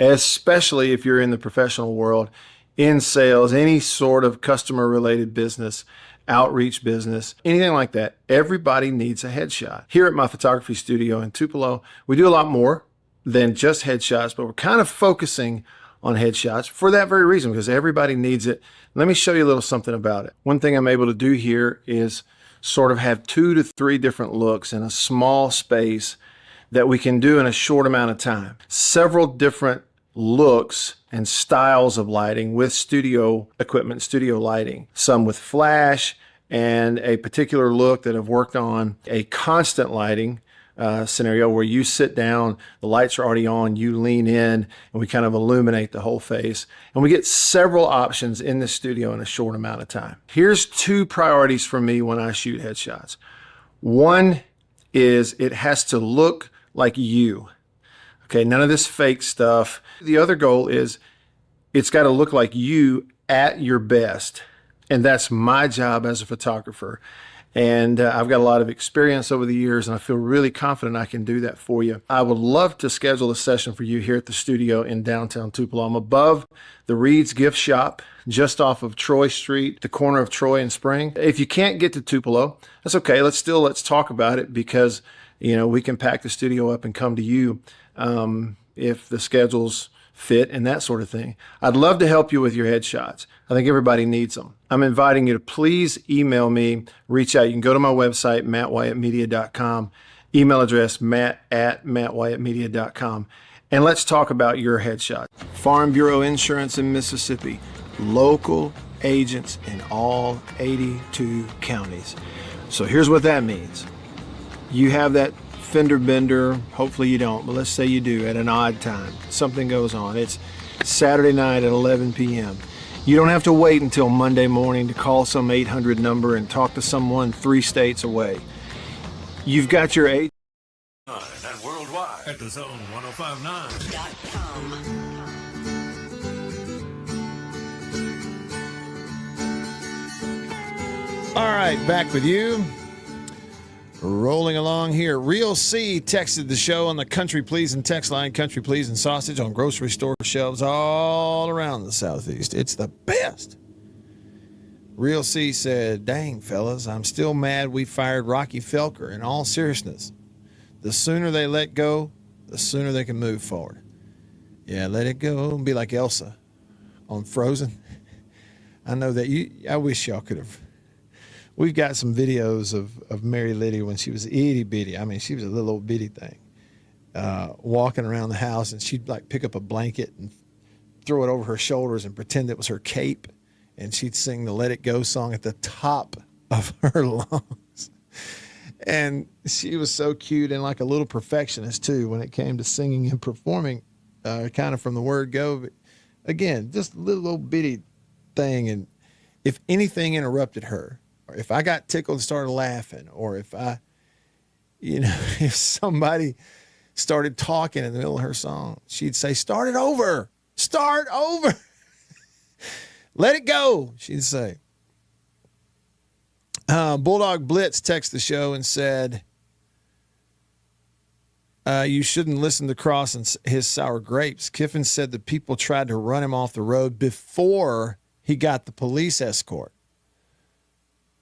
Speaker 2: especially if you're in the professional world, in sales, any sort of customer related business, outreach business, anything like that. Everybody needs a headshot. Here at my photography studio in Tupelo, we do a lot more than just headshots, but we're kind of focusing on headshots for that very reason, because everybody needs it. Let me show you a little something about it. One thing I'm able to do here is sort of have 2 to 3 different looks in a small space that we can do in a short amount of time. Several different looks and styles of lighting with studio equipment, studio lighting. Some with flash and a particular look that I've worked on, a constant lighting scenario where you sit down, the lights are already on, you lean in, and we kind of illuminate the whole face. And we get several options in the studio in a short amount of time. Here's 2 priorities for me when I shoot headshots. One is it has to look like you. Okay, none of this fake stuff. The other goal is it's got to look like you at your best. And that's my job as a photographer. And I've got a lot of experience over the years, and I feel really confident I can do that for you. I would love to schedule a session for you here at the studio in downtown Tupelo. I'm above the Reed's Gift Shop, just off of Troy Street, the corner of Troy and Spring. If you can't get to Tupelo, that's okay. Let's talk about it, because we can pack the studio up and come to you if the schedules fit and that sort of thing. I'd love to help you with your headshots. I think everybody needs them. I'm inviting you to please email me, reach out. You can go to my website, mattwyattmedia.com, email address matt@mattwyattmedia.com, and let's talk about your headshot. Farm Bureau Insurance in Mississippi, local agents in all 82 counties. So here's what that means. You have that fender bender, hopefully you don't, but let's say you do at an odd time. Something goes on. It's Saturday night at 11 p.m. You don't have to wait until Monday morning to call some 800 number and talk to someone 3 states away. You've got your agent.
Speaker 1: And worldwide at thezone1059.com.
Speaker 2: All right, back with you. Rolling along here. Real C texted the show on the Country Pleasin' text line. Country Pleasin' sausage on grocery store shelves all around the Southeast. It's the best. Real C said, dang, fellas, I'm still mad we fired Rocky Felker. In all seriousness, the sooner they let go, the sooner they can move forward. Yeah, let it go and be like Elsa on Frozen. I know that I wish y'all could have. We've got some videos of Mary Liddy when she was itty bitty. I mean, she was a little old bitty thing, walking around the house, and she'd like pick up a blanket and throw it over her shoulders and pretend it was her cape, and she'd sing the Let It Go song at the top of her lungs. And she was so cute and like a little perfectionist too when it came to singing and performing, kind of from the word go. But again, just a little old bitty thing, and if anything interrupted her, or if I got tickled and started laughing, or if if somebody started talking in the middle of her song, she'd say, start it over, let it go, she'd say. Bulldog Blitz texted the show and said, you shouldn't listen to Cross and his sour grapes. Kiffin said the people tried to run him off the road before he got the police escort.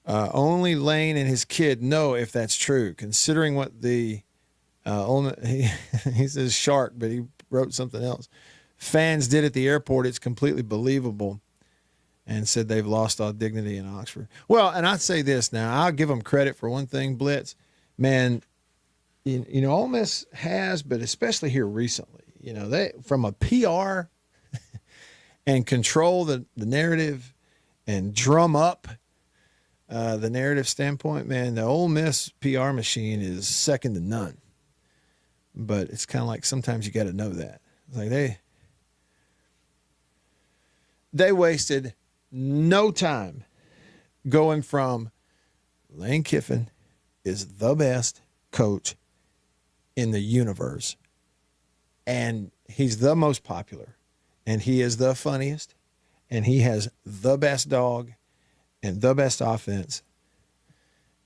Speaker 2: Only Lane and his kid know if that's true, considering what the he says shark, but he wrote something else. Fans did at the airport. It's completely believable, and said they've lost all dignity in Oxford. Well, and I'd say this now. I'll give them credit for one thing, Blitz. Man, Ole Miss has, but especially here recently, they from a PR and control the narrative and drum up the narrative standpoint, man, the Ole Miss PR machine is second to none. But it's kind of like sometimes you got to know that. It's like they wasted no time going from Lane Kiffin is the best coach in the universe, and he's the most popular, and he is the funniest, and he has the best dog, and the best offense,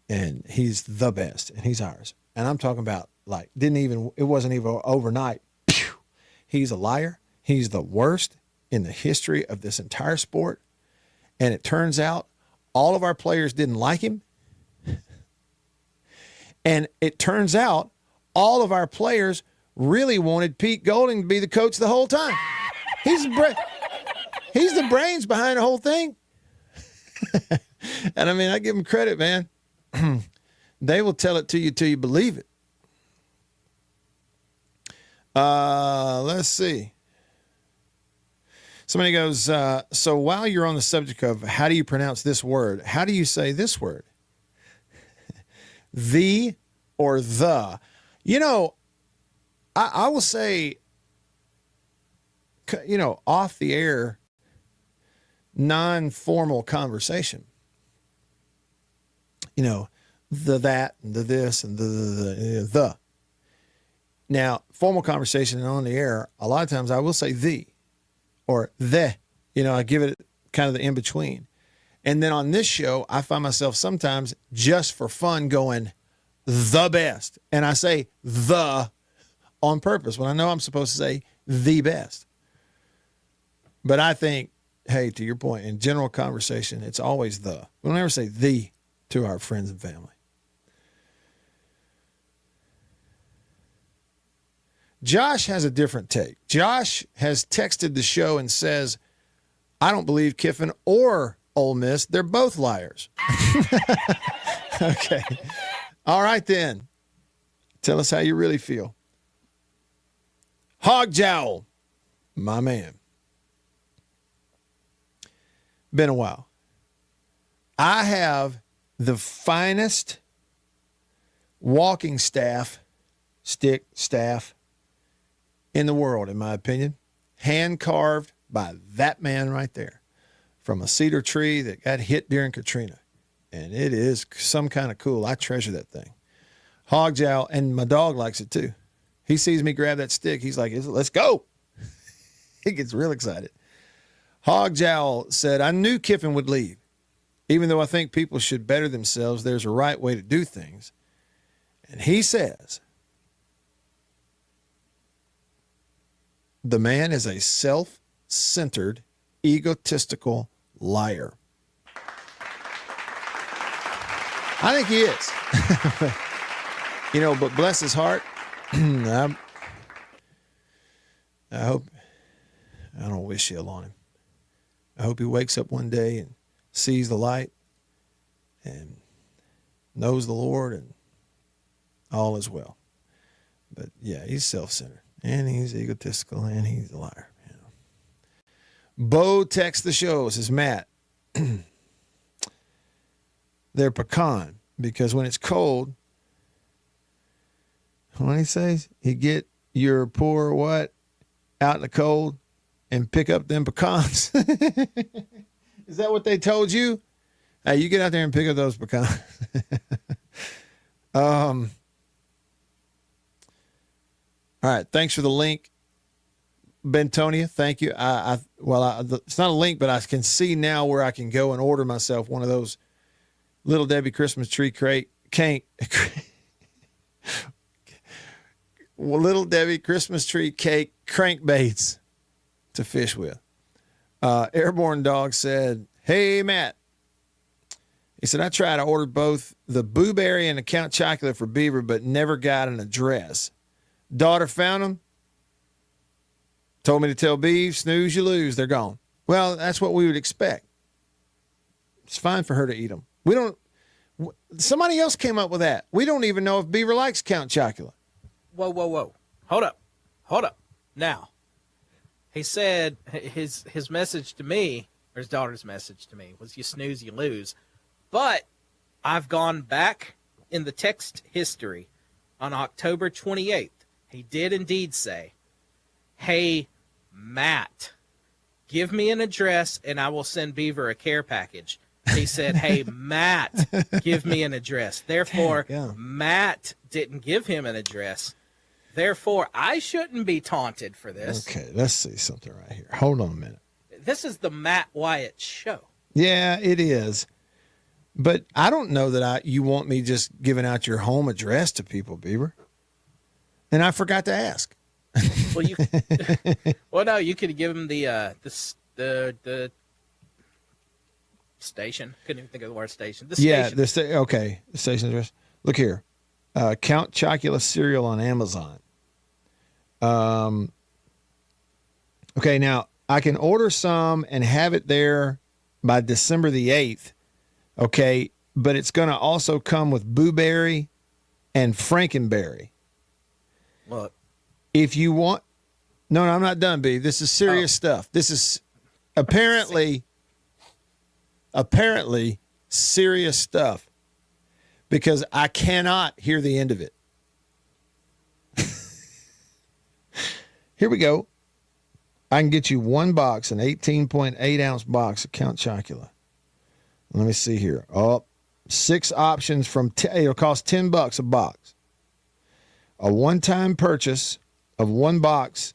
Speaker 2: and he's the best, and he's ours. And I'm talking about like it wasn't even overnight. Pew! He's a liar. He's the worst in the history of this entire sport. And it turns out all of our players didn't like him. And it turns out all of our players really wanted Pete Golding to be the coach the whole time. He's the brains behind the whole thing. And I mean, I give him credit, man. They will tell it to you till you believe it. Let's see. Somebody goes, so while you're on the subject of how do you pronounce this word, how do you say this word? The or the? You know, I will say, you know, off the air, non-formal conversation. You know, the that and the this and the. Now, formal conversation and on the air, a lot of times I will say the or the. You know, I give it kind of the in-between. And then on this show, I find myself sometimes just for fun going the best. And I say the on purpose when I know I'm supposed to say the best. But I think, hey, to your point, in general conversation, it's always the. We don't ever say the to our friends and family. Josh has a different take. Josh has texted the show and says, I don't believe Kiffin or Ole Miss. They're both liars. Okay. All right, then. Tell us how you really feel. Hog Jowl, my man. Been a while. I have the finest walking staff in the world, in my opinion. Hand carved by that man right there from a cedar tree that got hit during Katrina. And it is some kind of cool. I treasure that thing. Hog Jowl, and my dog likes it too. He sees me grab that stick. He's like, let's go. He gets real excited. Hog Jowl said, I knew Kiffin would leave. Even though I think people should better themselves, there's a right way to do things. And he says, the man is a self-centered, egotistical liar. I think he is. You know, but bless his heart. I hope, I don't wish ill on him. I hope he wakes up one day and sees the light and knows the Lord and all is well. But yeah, he's self-centered and he's egotistical and he's a liar. You know. Bo texts the show, says, Matt, they're pecan because when it's cold, what he says, you get your poor what out in the cold and pick up them pecans. Is that what they told you? Hey, you get out there and pick up those pecans. All right. Thanks for the link, Bentonia. Thank you. It's not a link, but I can see now where I can go and order myself one of those Little Debbie Christmas tree Little Debbie Christmas tree cake crankbaits to fish with. Airborne Dog said, hey, Matt. He said, I tried to order both the Boo Berry and the Count Chocula for Beaver, but never got an address. Daughter found them. Told me to tell Beeve, snooze, you lose. They're gone. Well, that's what we would expect. It's fine for her to eat them. Somebody else came up with that. We don't even know if Beaver likes Count Chocula.
Speaker 3: Whoa. Hold up. Now, he said his message to me, or his daughter's message to me, was you snooze, you lose. But I've gone back in the text history on October 28th. He did indeed say, hey, Matt, give me an address and I will send Beaver a care package. He said, hey, Matt, give me an address. Therefore, Matt didn't give him an address. Therefore, I shouldn't be taunted for this.
Speaker 2: Okay, let's see something right here. Hold on a minute.
Speaker 3: This is the Matt Wyatt show.
Speaker 2: Yeah, it is. But I don't know that you want me just giving out your home address to people, Beaver. And I forgot to ask.
Speaker 3: Well, well, no, you could give them the station. Couldn't even think of the word station. The station.
Speaker 2: Okay, the station address. Look here, Count Chocula cereal on Amazon. Okay, now I can order some and have it there by December the 8th. Okay, but it's going to also come with Blueberry and Frankenberry.
Speaker 3: Look.
Speaker 2: If you want, no, I'm not done, B. This is serious stuff. This is apparently serious stuff because I cannot hear the end of it. Here we go. I can get you one box, an 18.8 ounce box of Count Chocula. Let me see here. 6 options from it'll cost $10 a box. A one-time purchase of one box.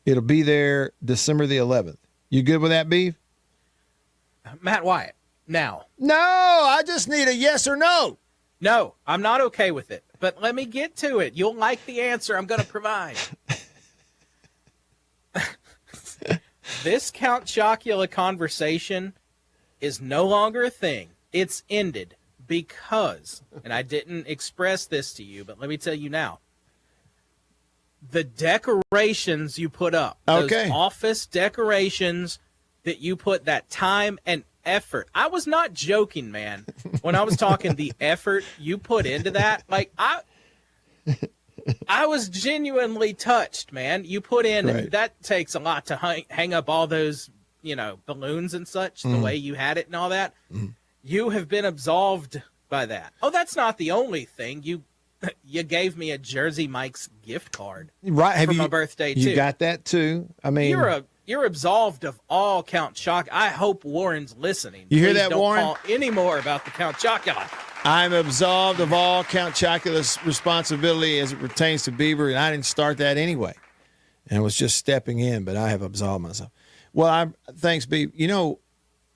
Speaker 2: It'll be there December the 11th. You good with that, Beef?
Speaker 3: Matt Wyatt. Now.
Speaker 2: No, I just need a yes or no.
Speaker 3: No, I'm not okay with it. But let me get to it. You'll like the answer I'm going to provide. This Count Chocula conversation is no longer a thing. It's ended because, and I didn't express this to you, but let me tell you now. The decorations you put up, those office decorations that you put that time and effort. I was not joking, man, when I was talking the effort you put into that. Like, I was genuinely touched, man. You put in, that takes a lot to hang up all those, balloons and such, the way you had it and all that. You have been absolved by that. Oh, that's not the only thing. You gave me a Jersey Mike's gift card for my birthday, too.
Speaker 2: You got that, too? I mean,
Speaker 3: you're absolved of all Count Chocula. I hope Warren's listening.
Speaker 2: You hear
Speaker 3: Please
Speaker 2: that,
Speaker 3: don't
Speaker 2: Warren?
Speaker 3: Call any more about the Count Chocula.
Speaker 2: I'm absolved of all Count Chocula's responsibility as it pertains to Beaver, and I didn't start that anyway. And was just stepping in, but I have absolved myself. Well, thanks, Beaver.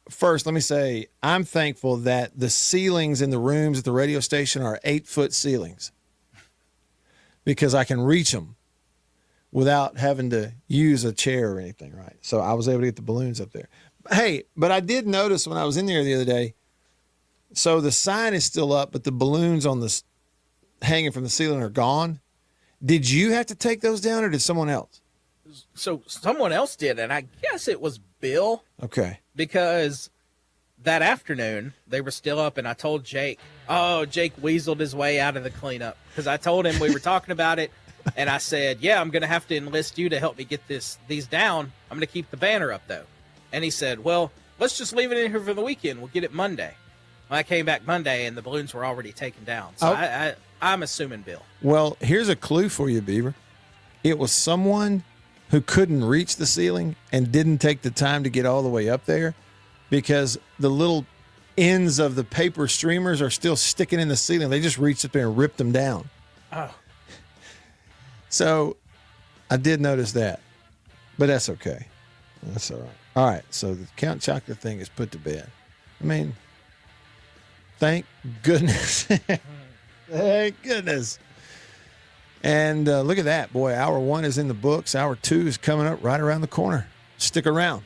Speaker 2: First, let me say, I'm thankful that the ceilings in the rooms at the radio station are 8-foot ceilings because I can reach them without having to use a chair or anything, right? So I was able to get the balloons up there. Hey, but I did notice when I was in there the other day, so the sign is still up, but the balloons on the hanging from the ceiling are gone. Did you have to take those down or did someone else?
Speaker 3: So someone else did, and I guess it was Bill.
Speaker 2: Okay.
Speaker 3: Because that afternoon, they were still up, and I told Jake, Jake weaseled his way out of the cleanup. Because I told him we were talking about it, and I said, yeah, I'm going to have to enlist you to help me get these down. I'm going to keep the banner up, though. And he said, well, let's just leave it in here for the weekend. We'll get it Monday. Well, I came back Monday, and the balloons were already taken down. So I'm assuming Bill.
Speaker 2: Well, here's a clue for you, Beaver. It was someone who couldn't reach the ceiling and didn't take the time to get all the way up there because the little ends of the paper streamers are still sticking in the ceiling. They just reached up there and ripped them down.
Speaker 3: Oh.
Speaker 2: So I did notice that, but that's okay. That's all right. All right, so the Count Chocula thing is put to bed. I mean, thank goodness. Thank goodness. And look at that. Boy, hour 1 is in the books. Hour 2 is coming up right around the corner. Stick around.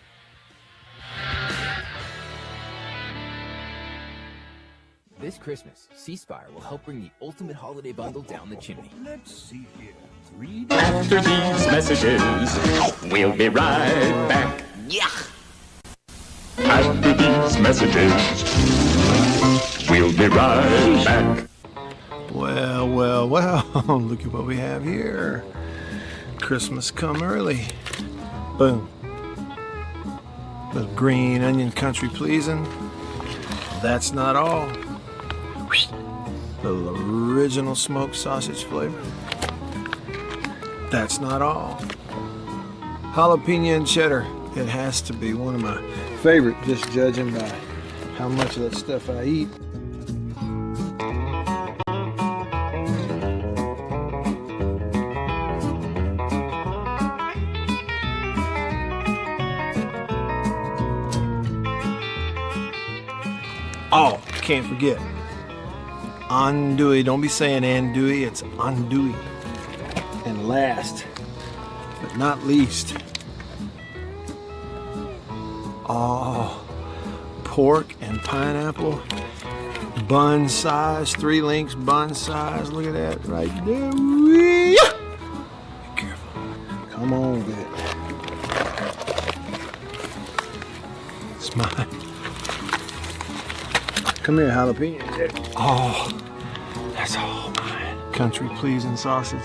Speaker 13: This Christmas, C Spire will help bring the ultimate holiday bundle down the chimney.
Speaker 14: Let's see here. After these messages, we'll be right back. Yeah. After these messages, we'll be right back.
Speaker 2: Well, look at what we have here. Christmas come early. Boom. Little green onion country pleasing. That's not all. Little original smoked sausage flavor. That's not all. Jalapeno and cheddar. It has to be one of my favorite, just judging by how much of that stuff I eat. Oh, can't forget. Andouille. Don't be saying andouille, it's andouille. And last, but not least, pork and pineapple. Bun size, 3 links bun size. Look at that right there. Be careful. Come on with it. It's mine. Come here, jalapeno. Oh, that's all mine. Country pleasing sausage.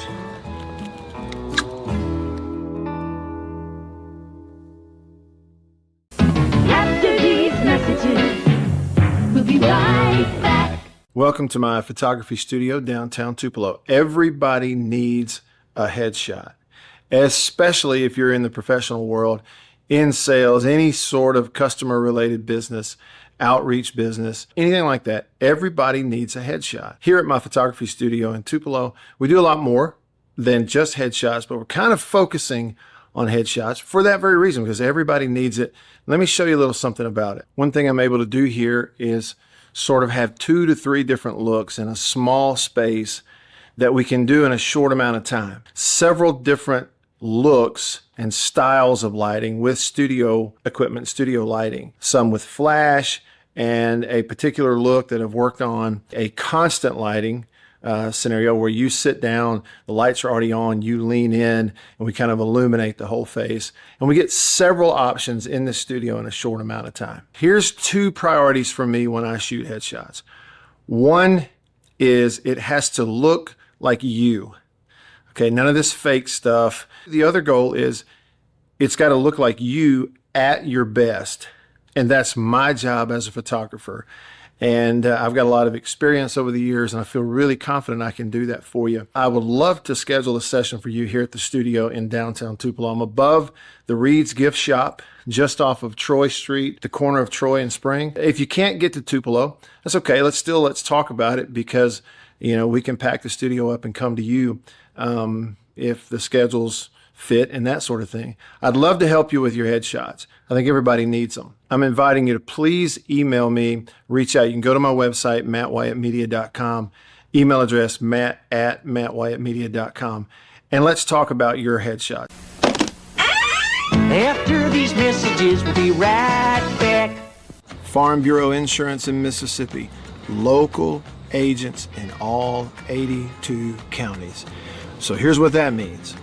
Speaker 6: After these messages, we'll be right back.
Speaker 2: Welcome to my photography studio downtown Tupelo. Everybody needs a headshot, especially if you're in the professional world, in sales, any sort of customer related business, outreach business, anything like that. Everybody needs a headshot. Here at my photography studio in Tupelo, we do a lot more than just headshots, but we're kind of focusing on headshots for that very reason, because everybody needs it. Let me show you a little something about it. One thing I'm able to do here is sort of have 2 to 3 different looks in a small space that we can do in a short amount of time. Several different looks and styles of lighting with studio equipment, studio lighting. Some with flash and a particular look that I've worked on, a constant lighting scenario where you sit down, the lights are already on, you lean in, and we kind of illuminate the whole face. And we get several options in the studio in a short amount of time. Here's 2 priorities for me when I shoot headshots. One is it has to look like you. Okay, none of this fake stuff. The other goal is it's got to look like you at your best. And that's my job as a photographer. And I've got a lot of experience over the years, and I feel really confident I can do that for you. I would love to schedule a session for you here at the studio in downtown Tupelo. I'm above the Reed's Gift Shop, just off of Troy Street, the corner of Troy and Spring. If you can't get to Tupelo, that's okay. Let's talk about it, because we can pack the studio up and come to you if the schedules fit and that sort of thing. I'd love to help you with your headshots. I think everybody needs them. I'm inviting you to please email me, reach out. You can go to my website, mattwhyattmedia.com, email address matt@mattwhyattmedia.com, and let's talk about your headshot.
Speaker 6: After these messages, we'll be right back.
Speaker 2: Farm Bureau Insurance in Mississippi, local agents in all 82 counties. So here's what that means.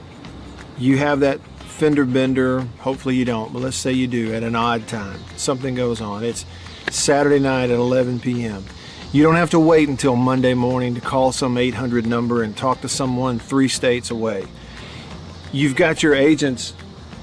Speaker 2: You have that fender bender, hopefully you don't, but let's say you do at an odd time. Something goes on. It's Saturday night at 11 p.m. You don't have to wait until Monday morning to call some 800 number and talk to someone 3 states away. You've got your agent's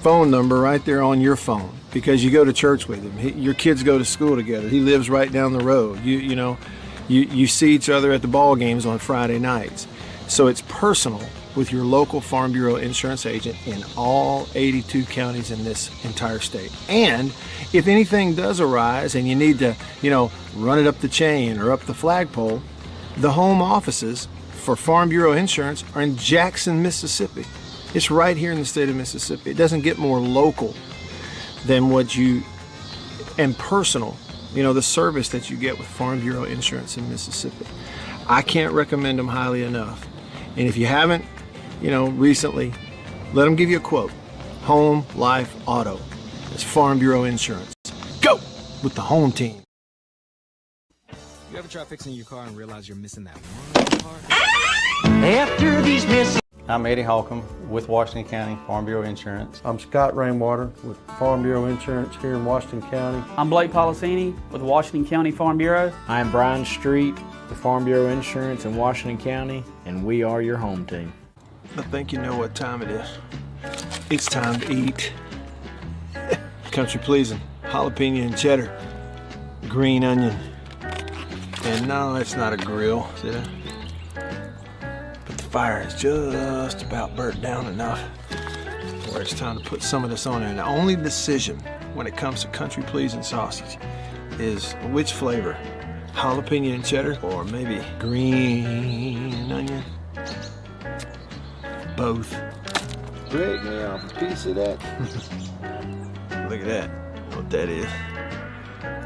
Speaker 2: phone number right there on your phone because you go to church with him. Your kids go to school together. He lives right down the road. You see each other at the ball games on Friday nights. So it's personal with your local Farm Bureau insurance agent in all 82 counties in this entire state. And if anything does arise and you need to, run it up the chain or up the flagpole, the home offices for Farm Bureau Insurance are in Jackson, Mississippi. It's right here in the state of Mississippi. It doesn't get more local than and personal, the service that you get with Farm Bureau Insurance in Mississippi. I can't recommend them highly enough. And if you haven't, recently, let them give you a quote. Home, life, auto. It's Farm Bureau Insurance. Go with the home team.
Speaker 13: You ever try fixing your car and realize you're missing that one part?
Speaker 6: After these messages.
Speaker 15: I'm Eddie Holcomb with Washington County Farm Bureau Insurance.
Speaker 16: I'm Scott Rainwater with Farm Bureau Insurance here in Washington County.
Speaker 17: I'm Blake Policini with Washington County Farm Bureau.
Speaker 18: I'm Brian Street with Farm Bureau Insurance in Washington County, and we are your home team.
Speaker 2: I think you know what time it is. It's time to eat. Country pleasing, jalapeno and cheddar, green onion. And no, it's not a grill, see that? But the fire is just about burnt down enough where it's time to put some of this on there. And the only decision when it comes to country pleasing sausage is which flavor, jalapeno and cheddar or maybe green onion. Both.
Speaker 16: Break me off a piece of that.
Speaker 2: Look at that. What that is.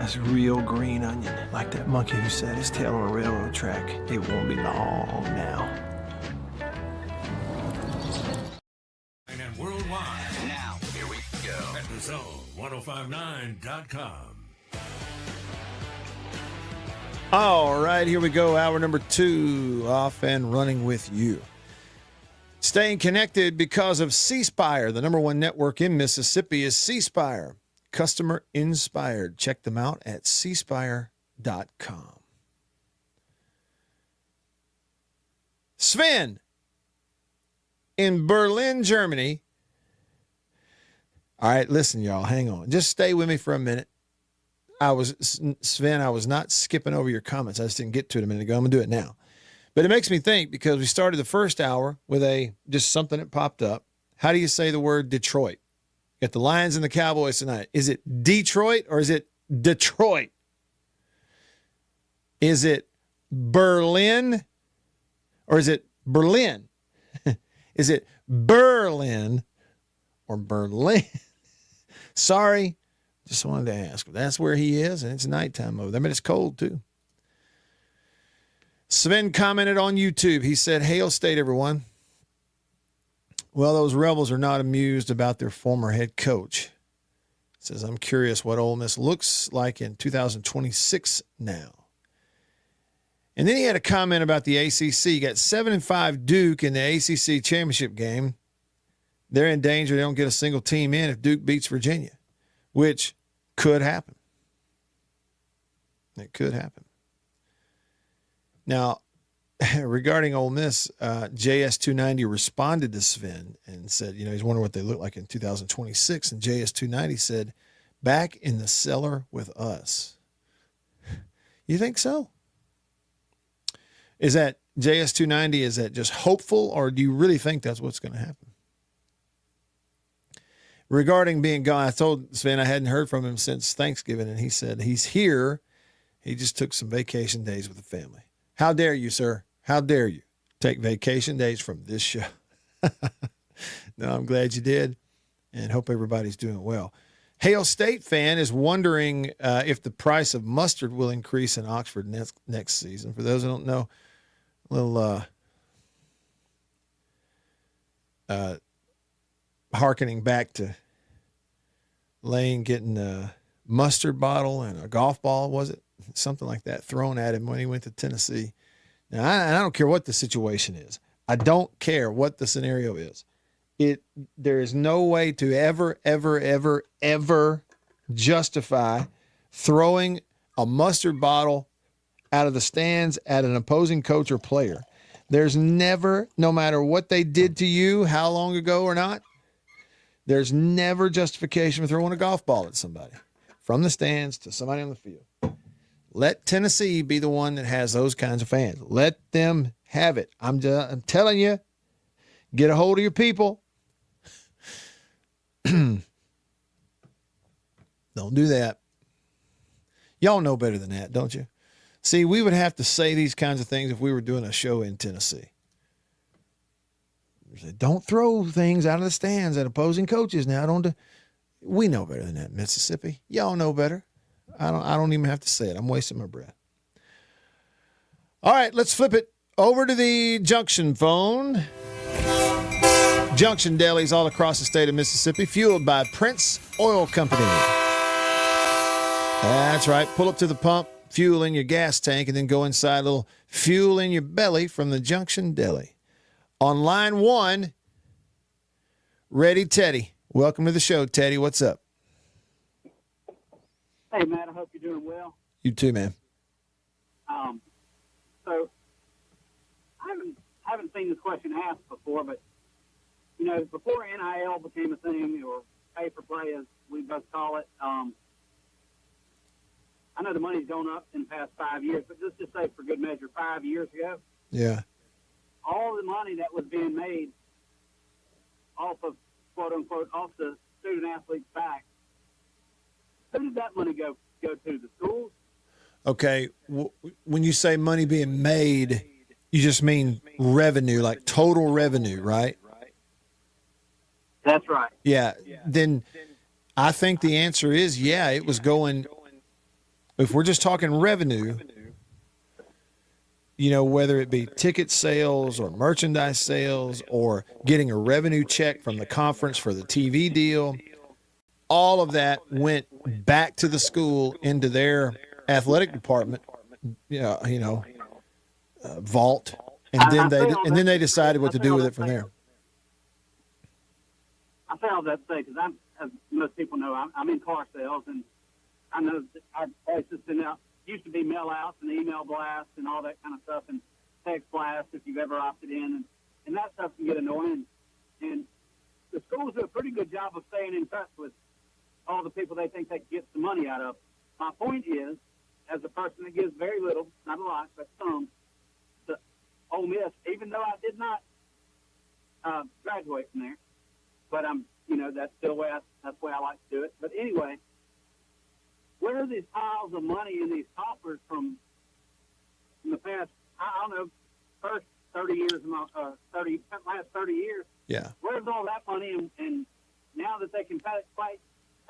Speaker 2: That's real green onion. Like that monkey who set his tail on a railroad track. It won't be long now.
Speaker 1: And worldwide. Now, here we go. At thezone1059.com.
Speaker 2: All right, here we go. Hour number 2, off and running with you. Staying connected because of C Spire. The number 1 network in Mississippi is C Spire. Customer inspired. Check them out at cspire.com. Sven in Berlin, Germany. All right, listen, y'all, hang on. Just stay with me for a minute. Sven, I was not skipping over your comments. I just didn't get to it a minute ago. I'm going to do it now. But it makes me think, because we started the first hour with just something that popped up. How do you say the word Detroit? You got the Lions and the Cowboys tonight. Is it Detroit or is it Detroit? Is it Berlin or is it Berlin? Is it Berlin or Berlin? Sorry, just wanted to ask. That's where he is, and it's nighttime over there. I mean, it's cold too. Sven commented on YouTube. He said, "Hail State, everyone. Well, those Rebels are not amused about their former head coach." Says, "I'm curious what Ole Miss looks like in 2026 now." And then he had a comment about the ACC. You got 7-5 Duke in the ACC championship game. They're in danger. They don't get a single team in if Duke beats Virginia, which could happen. It could happen. Now, regarding Ole Miss, JS290 responded to Sven and said, he's wondering what they look like in 2026. And JS290 said, "Back in the cellar with us." You think so? Is that JS290? Is that just hopeful, or do you really think that's what's going to happen? Regarding being gone, I told Sven I hadn't heard from him since Thanksgiving, and he said he's here. He just took some vacation days with the family. How dare you, sir? How dare you take vacation days from this show? No, I'm glad you did, and hope everybody's doing well. Hail State fan is wondering if the price of mustard will increase in Oxford next season. For those who don't know, a little hearkening back to Lane getting a mustard bottle and a golf ball, was it? Something like that thrown at him when he went to Tennessee. Now, I don't care what the situation is. I don't care what the scenario is. There is no way to ever justify throwing a mustard bottle out of the stands at an opposing coach or player. There's never, no matter what they did to you, how long ago or not, there's never justification for throwing a golf ball at somebody from the stands to somebody on the field. Let Tennessee be the one that has those kinds of fans. Let them have it. I'm telling you, get a hold of your people. Don't do that. Y'all know better than that, don't you? See, we would have to say these kinds of things if we were doing a show in Tennessee. Don't throw things out of the stands at opposing coaches. Now, we know better than that, Mississippi. Y'all know better. I don't even have to say it. I'm wasting my breath. All right, let's flip it over to the Junction phone. Junction delis all across the state of Mississippi, fueled by Prince Oil Company. That's right. Pull up to the pump, fuel in your gas tank, and then go inside, a little fuel in your belly from the Junction Deli. On line 1, Ready Teddy. Welcome to the show, Teddy. What's up?
Speaker 19: Hey, Matt, I hope you're doing well.
Speaker 2: You too, man.
Speaker 19: So I haven't seen this question asked before, but, before NIL became a thing, or pay-for-play, as we both call it, I know the money's gone up in the past 5 years, but let's just say for good measure, 5 years ago,
Speaker 2: yeah,
Speaker 19: all the money that was being made off of, quote-unquote, off the student-athlete's back, who did that money go to? The schools?
Speaker 2: Okay, when you say money being made, you just mean revenue, like total revenue, right?
Speaker 19: That's right.
Speaker 2: Yeah. Then I think the answer is, yeah, it was going If we're just talking revenue, you know, whether it be ticket sales or merchandise sales or getting a revenue check from the conference for the TV deal, all of that went back to the school into their athletic department, vault, and then they decided what to do with it from there.
Speaker 19: I say all that to say because as most people know, I'm in car sales, and I know that our place has been out. Used to be mail outs and email blasts and all that kind of stuff, and text blasts if you've ever opted in, and that stuff can get annoying. And the schools do a pretty good job of staying in touch with all the people they think they can get some money out of. My point is, as a person that gives very little, not a lot, but some, to Ole Miss, even though I did not graduate from there, but that's still that's the way I like to do it. But anyway, where are these piles of money in these coffers from the past, I don't know, first 30 years, last 30 years?
Speaker 2: Yeah.
Speaker 19: Where's all that money? And now that they can fight,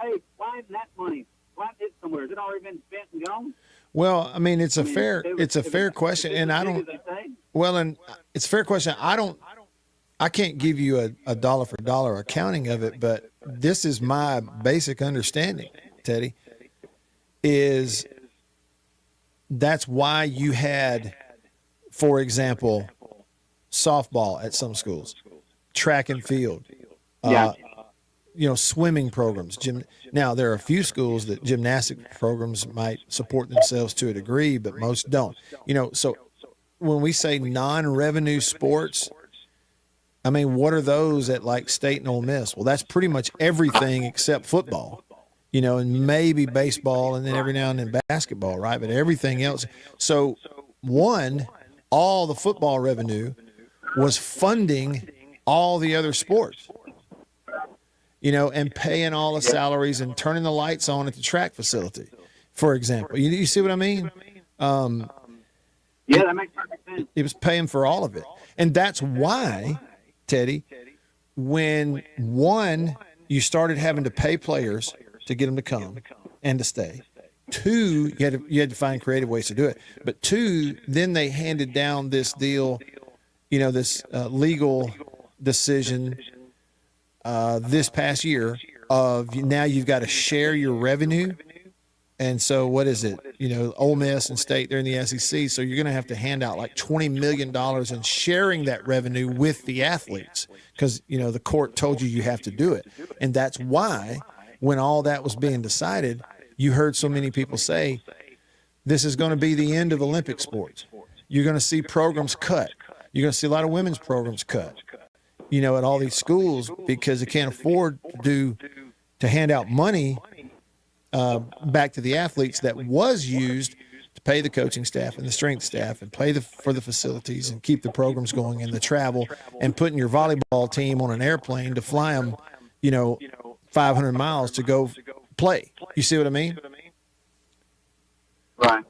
Speaker 19: hey, why isn't that money? Why isn't it somewhere? Has it already been spent and gone?
Speaker 2: Well, I mean, it's a fair question, and I don't. Well, and it's a fair question. I can't give you a dollar for dollar accounting of it, but this is my basic understanding, Teddy. Is that's why you had, for example, softball at some schools, track and field, swimming programs. Now, there are a few schools that gymnastic programs might support themselves to a degree, but most don't. So when we say non-revenue sports, I mean, what are those at like State and Ole Miss? Well, that's pretty much everything except football. And maybe baseball, and then every now and then basketball, right? But everything else. So, all the football revenue was funding all the other sports, and paying all the salaries and turning the lights on at the track facility, for example. You see what I mean?
Speaker 19: That makes perfect sense.
Speaker 2: It was paying for all of it. And that's why, Teddy, when you started having to pay players to get them to come and to stay. 2, you had to find creative ways to do it. But 2, then they handed down this deal, this legal decision this past year of now you've got to share your revenue. And so what is it? Ole Miss and State, they're in the SEC. So you're going to have to hand out like $20 million and sharing that revenue with the athletes because, the court told you have to do it. And that's why when all that was being decided, you heard so many people say, this is going to be the end of Olympic sports. You're going to see programs cut. You're going to see a lot of women's programs cut, at all these schools because they can't afford to hand out money back to the athletes that was used to pay the coaching staff and the strength staff and pay for the facilities and keep the programs going and the travel and putting your volleyball team on an airplane to fly them, 500 miles to go play. You see what I mean?
Speaker 19: Right.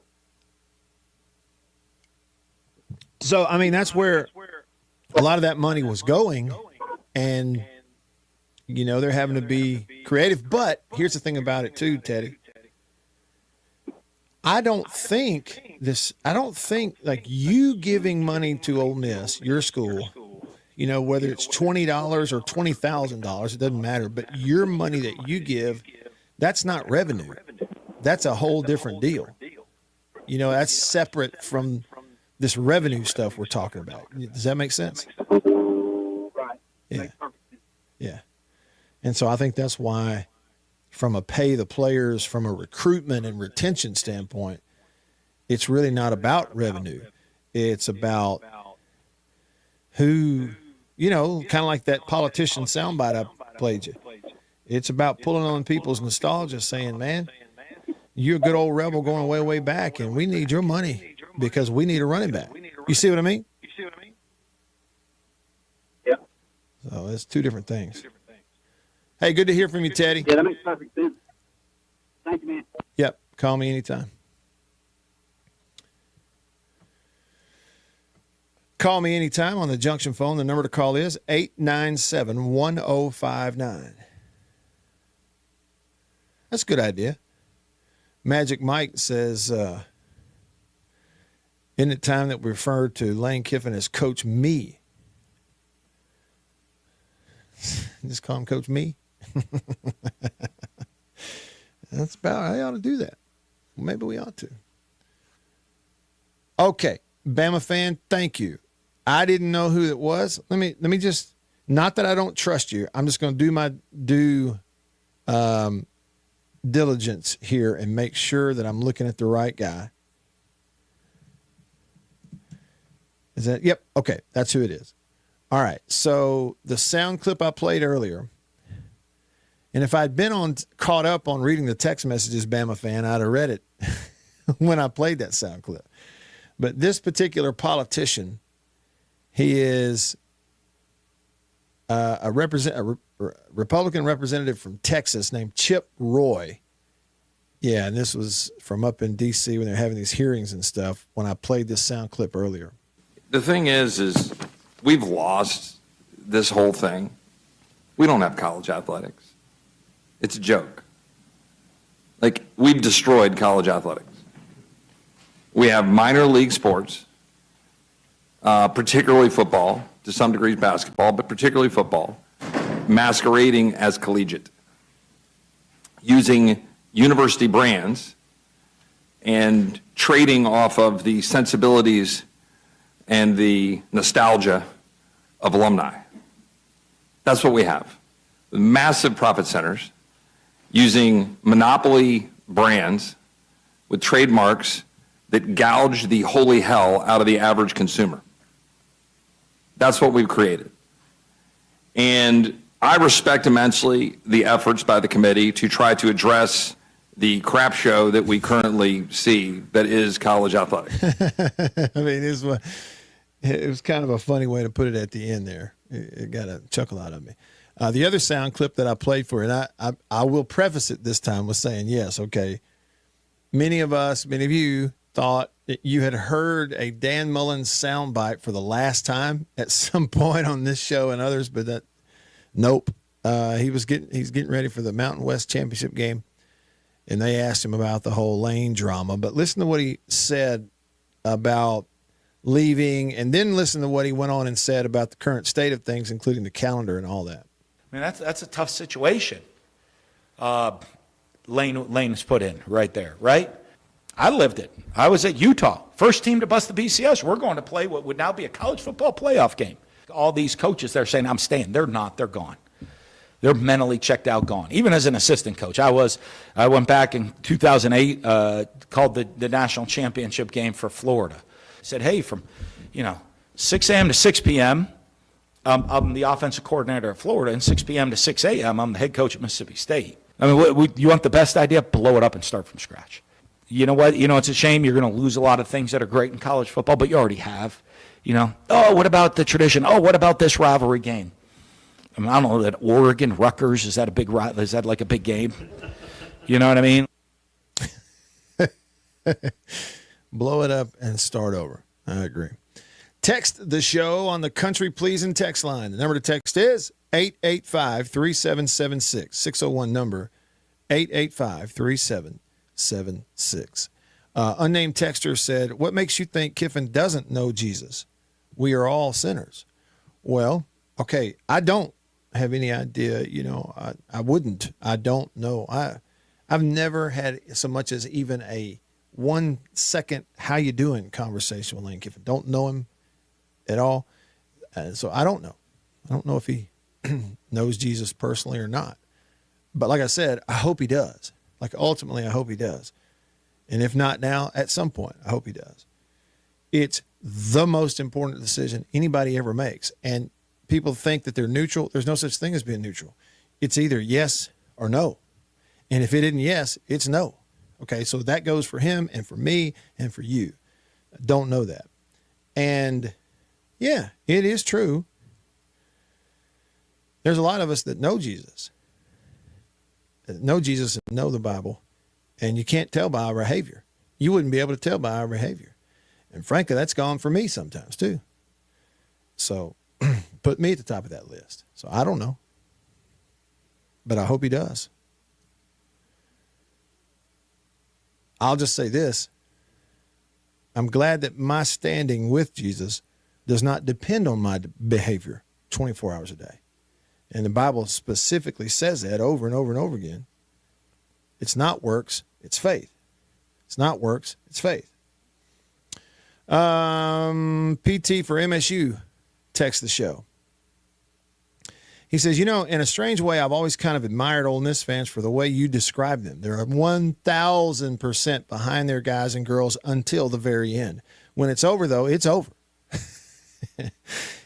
Speaker 2: So, I mean, that's where a lot of that money was going, and, they're having to be creative. But here's the thing about it too, Teddy. I don't think like you giving money to Ole Miss, your school, whether it's $20 or $20,000, it doesn't matter. But your money that you give, that's not revenue. That's a whole different deal. That's separate from this revenue stuff we're talking about. Does that make sense?
Speaker 19: Right.
Speaker 2: Yeah. Yeah. And so I think that's why, from a pay the players, from a recruitment and retention standpoint, it's really not about revenue. It's about who, kind of like that politician soundbite I played you. It's about pulling on people's nostalgia, saying, man, you're a good old rebel going way, way back, and we need your money because we need a running back. You see what I mean?
Speaker 19: Yeah.
Speaker 2: So it's two different things. Hey, good to hear from you, Teddy.
Speaker 19: Yeah, that makes perfect sense. Thank you, man.
Speaker 2: Yep. Call me anytime. Call me anytime on the Junction phone. The number to call is 897-1059. That's a good idea. Magic Mike says, isn't it time that we refer to Lane Kiffin as Coach Me? Just call him Coach Me? That's about how you ought to do that. Maybe we ought to. Okay, Bama fan, thank you. I didn't know who it was. Let me just, not that I don't trust you. I'm just going to do my diligence here and make sure that I'm looking at the right guy. Is that, yep, okay, that's who it is. All right, so the sound clip I played earlier, and if I'd been caught up on reading the text messages, Bama fan, I'd have read it when I played that sound clip. But this particular politician, he is a Republican representative from Texas named Chip Roy. Yeah, and this was from up in D.C. when they're having these hearings and stuff when I played this sound clip earlier.
Speaker 10: The thing is we've lost this whole thing. We don't have college athletics. It's a joke. Like, we've destroyed college athletics. We have minor league sports, particularly football, to some degrees basketball, but particularly football, masquerading as collegiate, using university brands and trading off of the sensibilities and the nostalgia of alumni. That's what we have. Massive profit centers using monopoly brands with trademarks that gouge the holy hell out of the average consumer. That's what we've created. And I respect immensely the efforts by the committee to try to address the crap show that we currently see that is college athletics.
Speaker 2: I mean, it was kind of a funny way to put it at the end there. It got a chuckle out of me. The other sound clip that I played for, and I will preface it this time with saying, yes, okay, many of you thought that you had heard a Dan Mullen soundbite for the last time at some point on this show and others, but nope. He's getting ready for the Mountain West Championship game, and they asked him about the whole Lane drama. But listen to what he said about leaving, and then listen to what he went on and said about the current state of things, including the calendar and all that.
Speaker 9: I mean, that's a tough situation. Lane's put in right there, right? I lived it. I was at Utah, first team to bust the BCS. We're going to play what would now be a college football playoff game. All these coaches, they're saying, I'm staying. They're not. They're gone. They're mentally checked out, gone. Even as an assistant coach, I went back in 2008, called the national championship game for Florida. Said, hey, from 6 a.m. to 6 p.m., I'm the offensive coordinator of Florida, and 6 p.m. to 6 a.m., I'm the head coach at Mississippi State. I mean, you want the best idea? Blow it up and start from scratch. You know what? It's a shame you're going to lose a lot of things that are great in college football, but you already have. Oh, what about the tradition? Oh, what about this rivalry game? I mean, I don't know, that Oregon, Rutgers, is that like a big game? You know what I mean?
Speaker 2: Blow it up and start over. I agree. Text the show on the Country Pleasing text line. The number to text is 885-3776. 601 number, 885-3776. Unnamed texter said, what makes you think Kiffin doesn't know Jesus? We are all sinners. Well, okay, I don't have any idea. I wouldn't. I don't know. I've never had so much as even a 1 second how you doing conversation with Lane Kiffin. Don't know him at all. So I don't know. I don't know if he knows Jesus personally or not. But like I said, I hope he does. Like, ultimately, I hope he does. And if not now, at some point, I hope he does. It's the most important decision anybody ever makes. And people think that they're neutral. There's no such thing as being neutral. It's either yes or no. And if it isn't yes, it's no. Okay, so that goes for him and for me and for you. Don't know that. And yeah, it is true. There's a lot of us that know Jesus. That know Jesus and know the Bible. And you can't tell by our behavior. You wouldn't be able to tell by our behavior. And frankly, that's gone for me sometimes too. So put me at the top of that list. So I don't know. But I hope he does. I'll just say this. I'm glad that my standing with Jesus does not depend on my behavior 24 hours a day. And the Bible specifically says that over and over and over again. It's not works, it's faith. It's not works, it's faith. PT for MSU text the show. He says, in a strange way, I've always kind of admired Ole Miss fans for the way you describe them. They're 1,000% behind their guys and girls until the very end. When it's over, though, it's over. He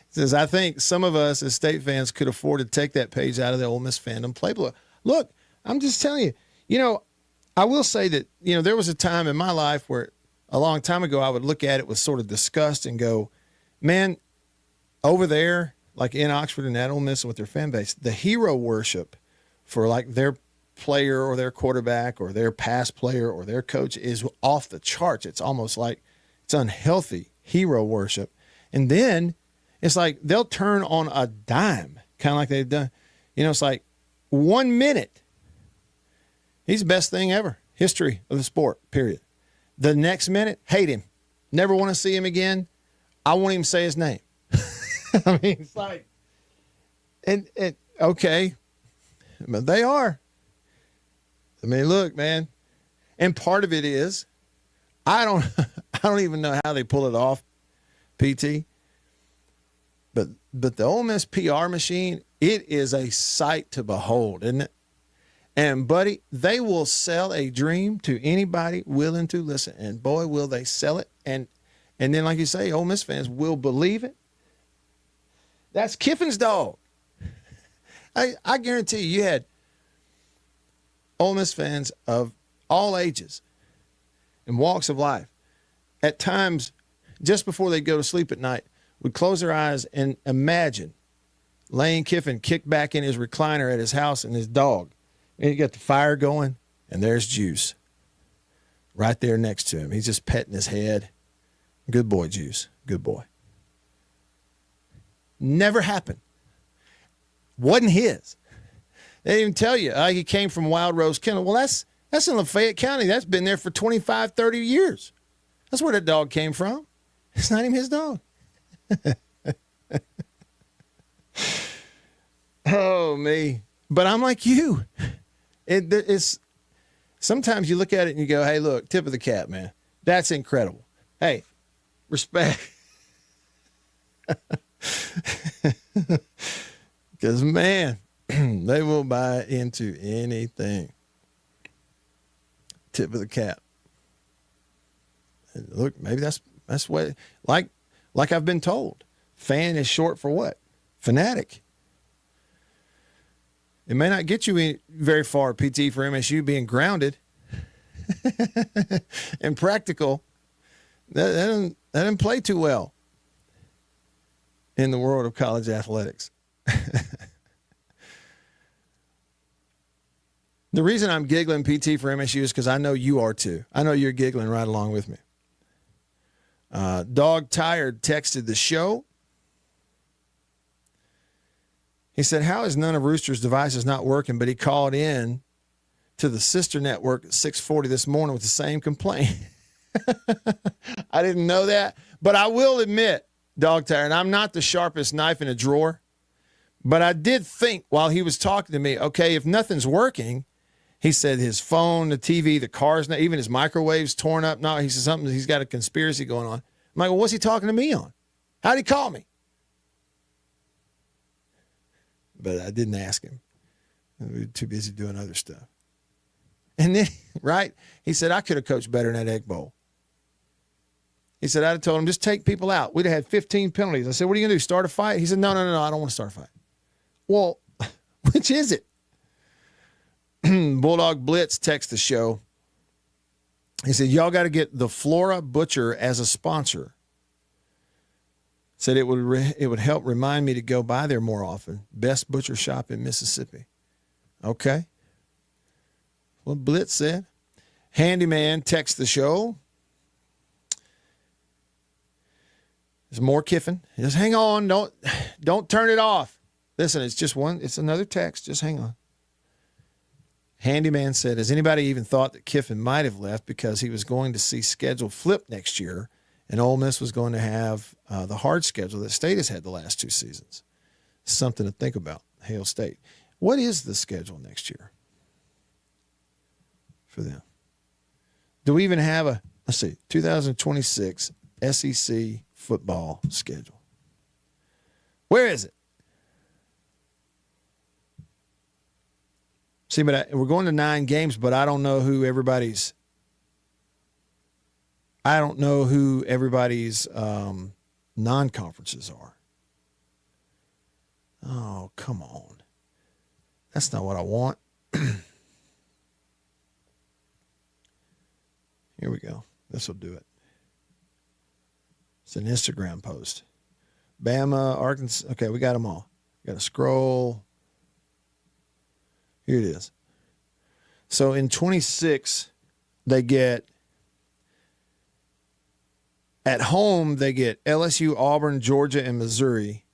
Speaker 2: says, I think some of us as State fans could afford to take that page out of the Ole Miss fandom playbook. Look, I'm just telling you, I will say that, there was a time in my life where a long time ago I would look at it with sort of disgust and go, man, over there, like in Oxford and at Ole Miss with their fan base, the hero worship for like their player or their quarterback or their pass player or their coach is off the charts. It's almost like it's unhealthy hero worship. And then it's like they'll turn on a dime, kind of like they've done. It's like 1 minute. He's the best thing ever. History of the sport, period. The next minute, hate him. Never want to see him again. I won't even say his name. I mean, it's like, and okay, but they are. I mean, look, man, and part of it is, I don't even know how they pull it off, PT. But the Ole Miss PR machine, it is a sight to behold, isn't it? And buddy, they will sell a dream to anybody willing to listen, and boy, will they sell it. And then, like you say, Ole Miss fans will believe it. That's Kiffin's dog. I guarantee you had Ole Miss fans of all ages and walks of life. At times, just before they go to sleep at night, would close their eyes and imagine Lane Kiffin kicked back in his recliner at his house and his dog. And he got the fire going, and there's Juice right there next to him. He's just petting his head. Good boy, Juice. Good boy. Never happened. Wasn't his. They didn't even tell you. He came from Wild Rose Kennel. Well, that's in Lafayette County. That's been there for 25, 30 years. That's where that dog came from. It's not even his dog. Oh, me. But I'm like you. It's sometimes you look at it and you go, hey, look, tip of the cap, man. That's incredible. Hey, respect. Because, man, they will buy into anything. Tip of the cap. And look, maybe that's what, like I've been told, fan is short for what? Fanatic. It may not get you very far, PT, for MSU being grounded and practical. That didn't play too well in the world of college athletics. The reason I'm giggling, PT, for MSU is because I know you are too. I know you're giggling right along with me. Dog Tired texted the show. He said, how is none of Rooster's devices not working? But he called in to the sister network at 6:40 this morning with the same complaint. I didn't know that. But I will admit, Dog Tired, I'm not the sharpest knife in a drawer. But I did think while he was talking to me, okay, if nothing's working, he said his phone, the TV, the car's not, even his microwave's torn up. No, he said something, he's got a conspiracy going on. I'm like, well, what's he talking to me on? How'd he call me? But I didn't ask him. We were too busy doing other stuff. And then, right, he said, I could have coached better in that Egg Bowl. He said, I'd have told him, just take people out. We'd have had 15 penalties. I said, what are you going to do, start a fight? He said, no, I don't want to start a fight. Well, which is it? Bulldog Blitz text the show. He said, y'all got to get the Flora Butcher as a sponsor. Said it would help remind me to go by there more often. Best butcher shop in Mississippi. Okay. What Blitz said. Handyman text the show. There's more Kiffin. Just hang on. Don't turn it off. Listen, it's just one. It's another text. Just hang on. Handyman said, has anybody even thought that Kiffin might have left because he was going to see schedule flip next year and Ole Miss was going to have the hard schedule that State has had the last 2 seasons? Something to think about. Hail State. What is the schedule next year for them? Do we even have a, let's see, 2026 SEC football schedule? Where is it? See, but we're going to 9 games, but I don't know who everybody's non-conferences are. Oh, come on. That's not what I want. Here we go. This will do it. It's an Instagram post. Bama, Arkansas. Okay, we got them all. Got to scroll. Here it is. So in 26, they get, at home, they get LSU, Auburn, Georgia, and Missouri.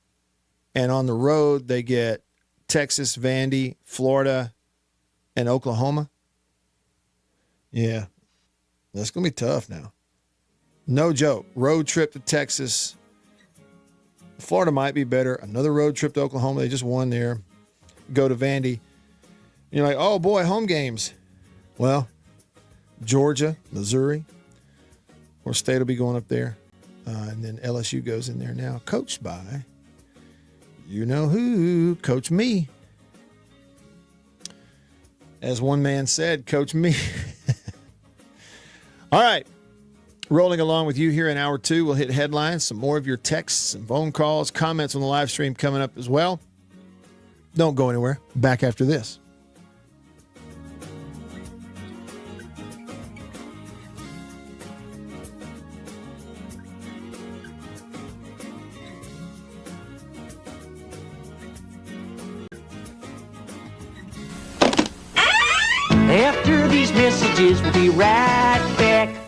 Speaker 2: And on the road, they get Texas, Vandy, Florida, and Oklahoma. Yeah, that's going to be tough now. No joke. Road trip to Texas. Florida might be better. Another road trip to Oklahoma. They just won there. Go to Vandy. You're like, oh, boy, home games. Well, Georgia, Missouri. Or State will be going up there. And then LSU goes in there now. Coached by, you know who, Coach Me. As one man said, Coach Me. All right. Rolling along with you here in hour 2. We'll hit headlines, some more of your texts and phone calls, comments on the live stream coming up as well. Don't go anywhere. Back after this.
Speaker 6: After these messages, we'll be right back.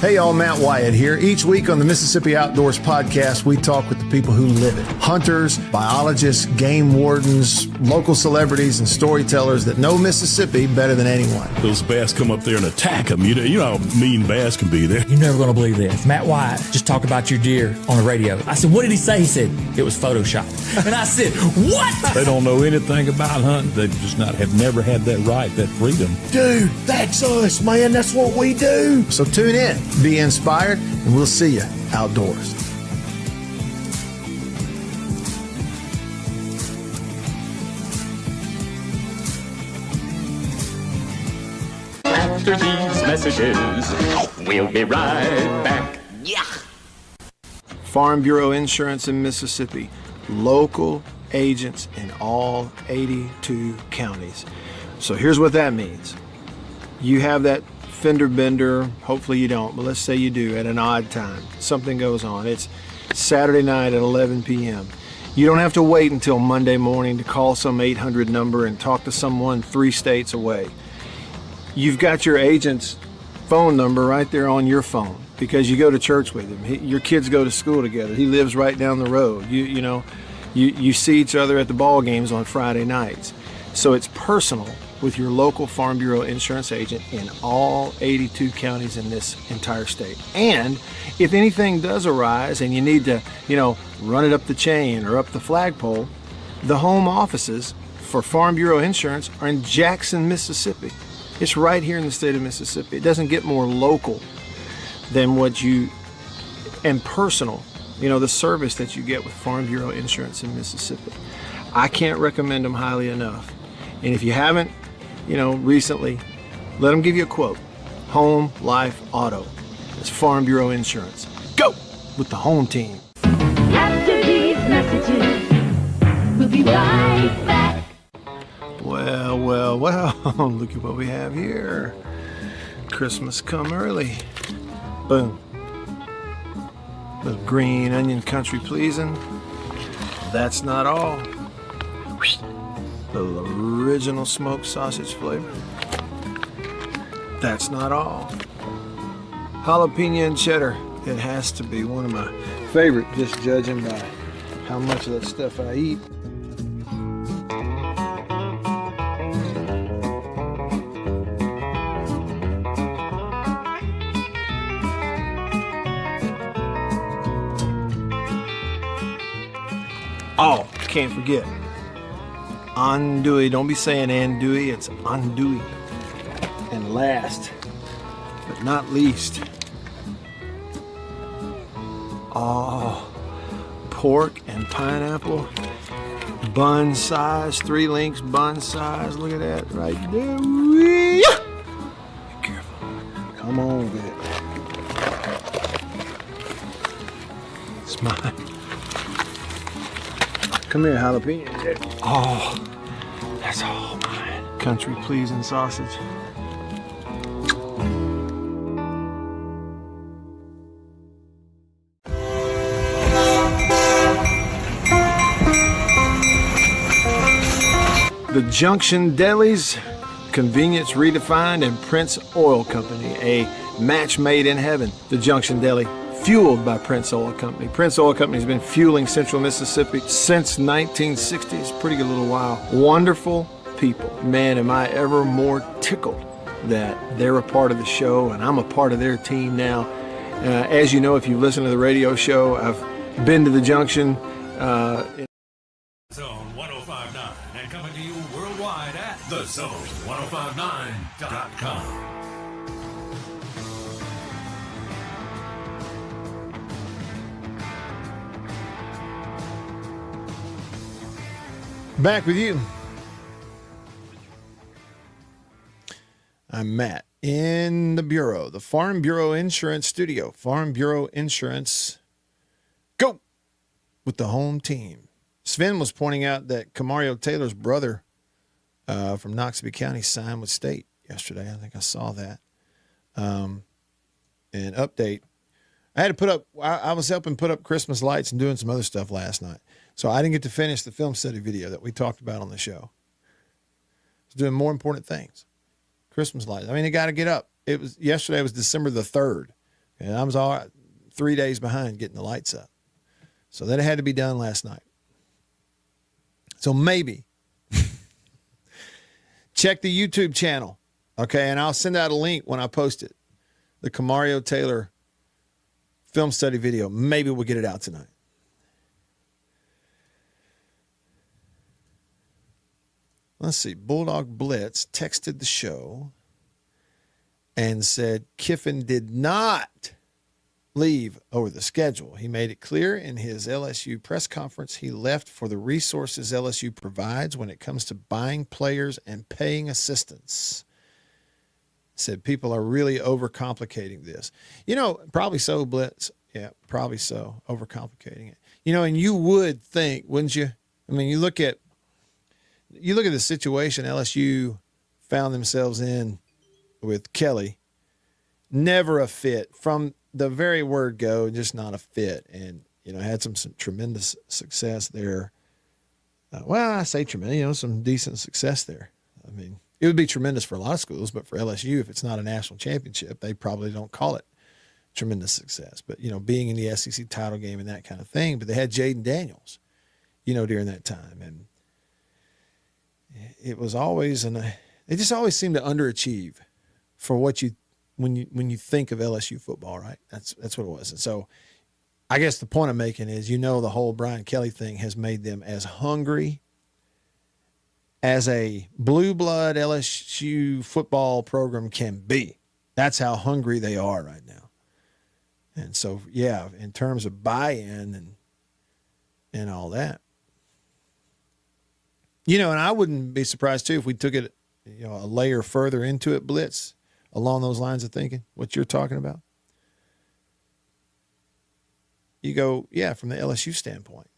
Speaker 2: Hey y'all, Matt Wyatt here. Each week on the Mississippi Outdoors Podcast, we talk with the people who live it. Hunters, biologists, game wardens, local celebrities, and storytellers that know Mississippi better than anyone.
Speaker 20: Those bass come up there and attack them. You know how mean bass can be there.
Speaker 21: You're never going to believe this. Matt Wyatt just talked about your deer on the radio. I said, what did he say? He said, it was Photoshopped. And I said, what?
Speaker 20: They don't know anything about hunting. They just have never had that right, that freedom.
Speaker 2: Dude, that's us, man. That's what we do. So tune in. Be inspired, and we'll see you outdoors.
Speaker 14: After these messages, we'll be right back.
Speaker 6: Yeah.
Speaker 2: Farm Bureau Insurance in Mississippi. Local agents in all 82 counties. So here's what that means. You have that fender bender, hopefully you don't, but let's say you do at an odd time. Something goes on. It's Saturday night at 11 p.m. You don't have to wait until Monday morning to call some 800 number and talk to someone 3 states away. You've got your agent's phone number right there on your phone because you go to church with him. Your kids go to school together. He lives right down the road. You see each other at the ball games on Friday nights. So it's personal with your local Farm Bureau insurance agent in all 82 counties in this entire state. And if anything does arise and you need to, run it up the chain or up the flagpole, the home offices for Farm Bureau Insurance are in Jackson, Mississippi. It's right here in the state of Mississippi. It doesn't get more local than and personal, the service that you get with Farm Bureau Insurance in Mississippi. I can't recommend them highly enough. And if you haven't, recently, let them give you a quote. Home, life, auto. It's Farm Bureau Insurance. Go with the home team.
Speaker 6: After these messages, we'll be right back.
Speaker 2: Well, look at what we have here. Christmas come early. Boom. Little green onion country pleasing. That's not all. Little original smoked sausage flavor. That's not all. Jalapeno and cheddar. It has to be one of my favorite, just judging by how much of that stuff I eat. Oh, can't forget. Andouille. Don't be saying andouille. It's andouille. And last, but not least, pork and pineapple. Bun size, 3 links bun size. Look at that right there. Be careful. Come on with it. It's mine. Come here, jalapeno. Oh, that's all mine. Country pleasing sausage. The Junction Delis, convenience redefined, and Prince Oil Company, a match made in heaven. The Junction Deli, fueled by Prince Oil Company. Prince Oil Company has been fueling Central Mississippi since 1960s, pretty good little while. Wonderful people. Man, am I ever more tickled that they're a part of the show and I'm a part of their team now. As you know, if you listen to the radio show, I've been to the Junction.
Speaker 1: Zone 1059 and coming to you worldwide at thezone1059.com.
Speaker 2: Back with you. I'm Matt in the Bureau, the Farm Bureau Insurance Studio. Farm Bureau Insurance, go with the home team. Sven was pointing out that Camario Taylor's brother from Knoxville County signed with State yesterday. I think I saw that. And update. I had to put up, I was helping put up Christmas lights and doing some other stuff last night. So I didn't get to finish the film study video that we talked about on the show. I was doing more important things. Christmas lights. I mean, they got to get up. Yesterday was December the 3rd. And I was 3 days behind getting the lights up. So that had to be done last night. So maybe check the YouTube channel, okay? And I'll send out a link when I post it. The Camario Taylor film study video. Maybe we'll get it out tonight. Let's see. Bulldog Blitz texted the show and said Kiffin did not leave over the schedule. He made it clear in his LSU press conference he left for the resources LSU provides when it comes to buying players and paying assistants. Said people are really overcomplicating this. You know, probably so, Blitz. Yeah, probably so. Overcomplicating it. You know, and you would think, wouldn't you? I mean, you look at the situation LSU found themselves in with Kelly. Never a fit from the very word go, just not a fit. And, you know, had some tremendous success there. I say tremendous, some decent success there. I mean, it would be tremendous for a lot of schools, but for LSU, if it's not a national championship, they probably don't call it tremendous success. But, you know, being in the SEC title game and that kind of thing. But they had Jaden Daniels, you know, during that time. And it was always, they just always seemed to underachieve for what when you think of LSU football, right? That's what it was. And so I guess the point I'm making is, you know, the whole Brian Kelly thing has made them as hungry as a blue blood LSU football program can be. That's how hungry they are right now. And so, yeah, in terms of buy-in and all that, you know, and I wouldn't be surprised too if we took it, you know, a layer further into it, Blitz, along those lines of thinking, what you're talking about. You go, yeah, from the LSU standpoint,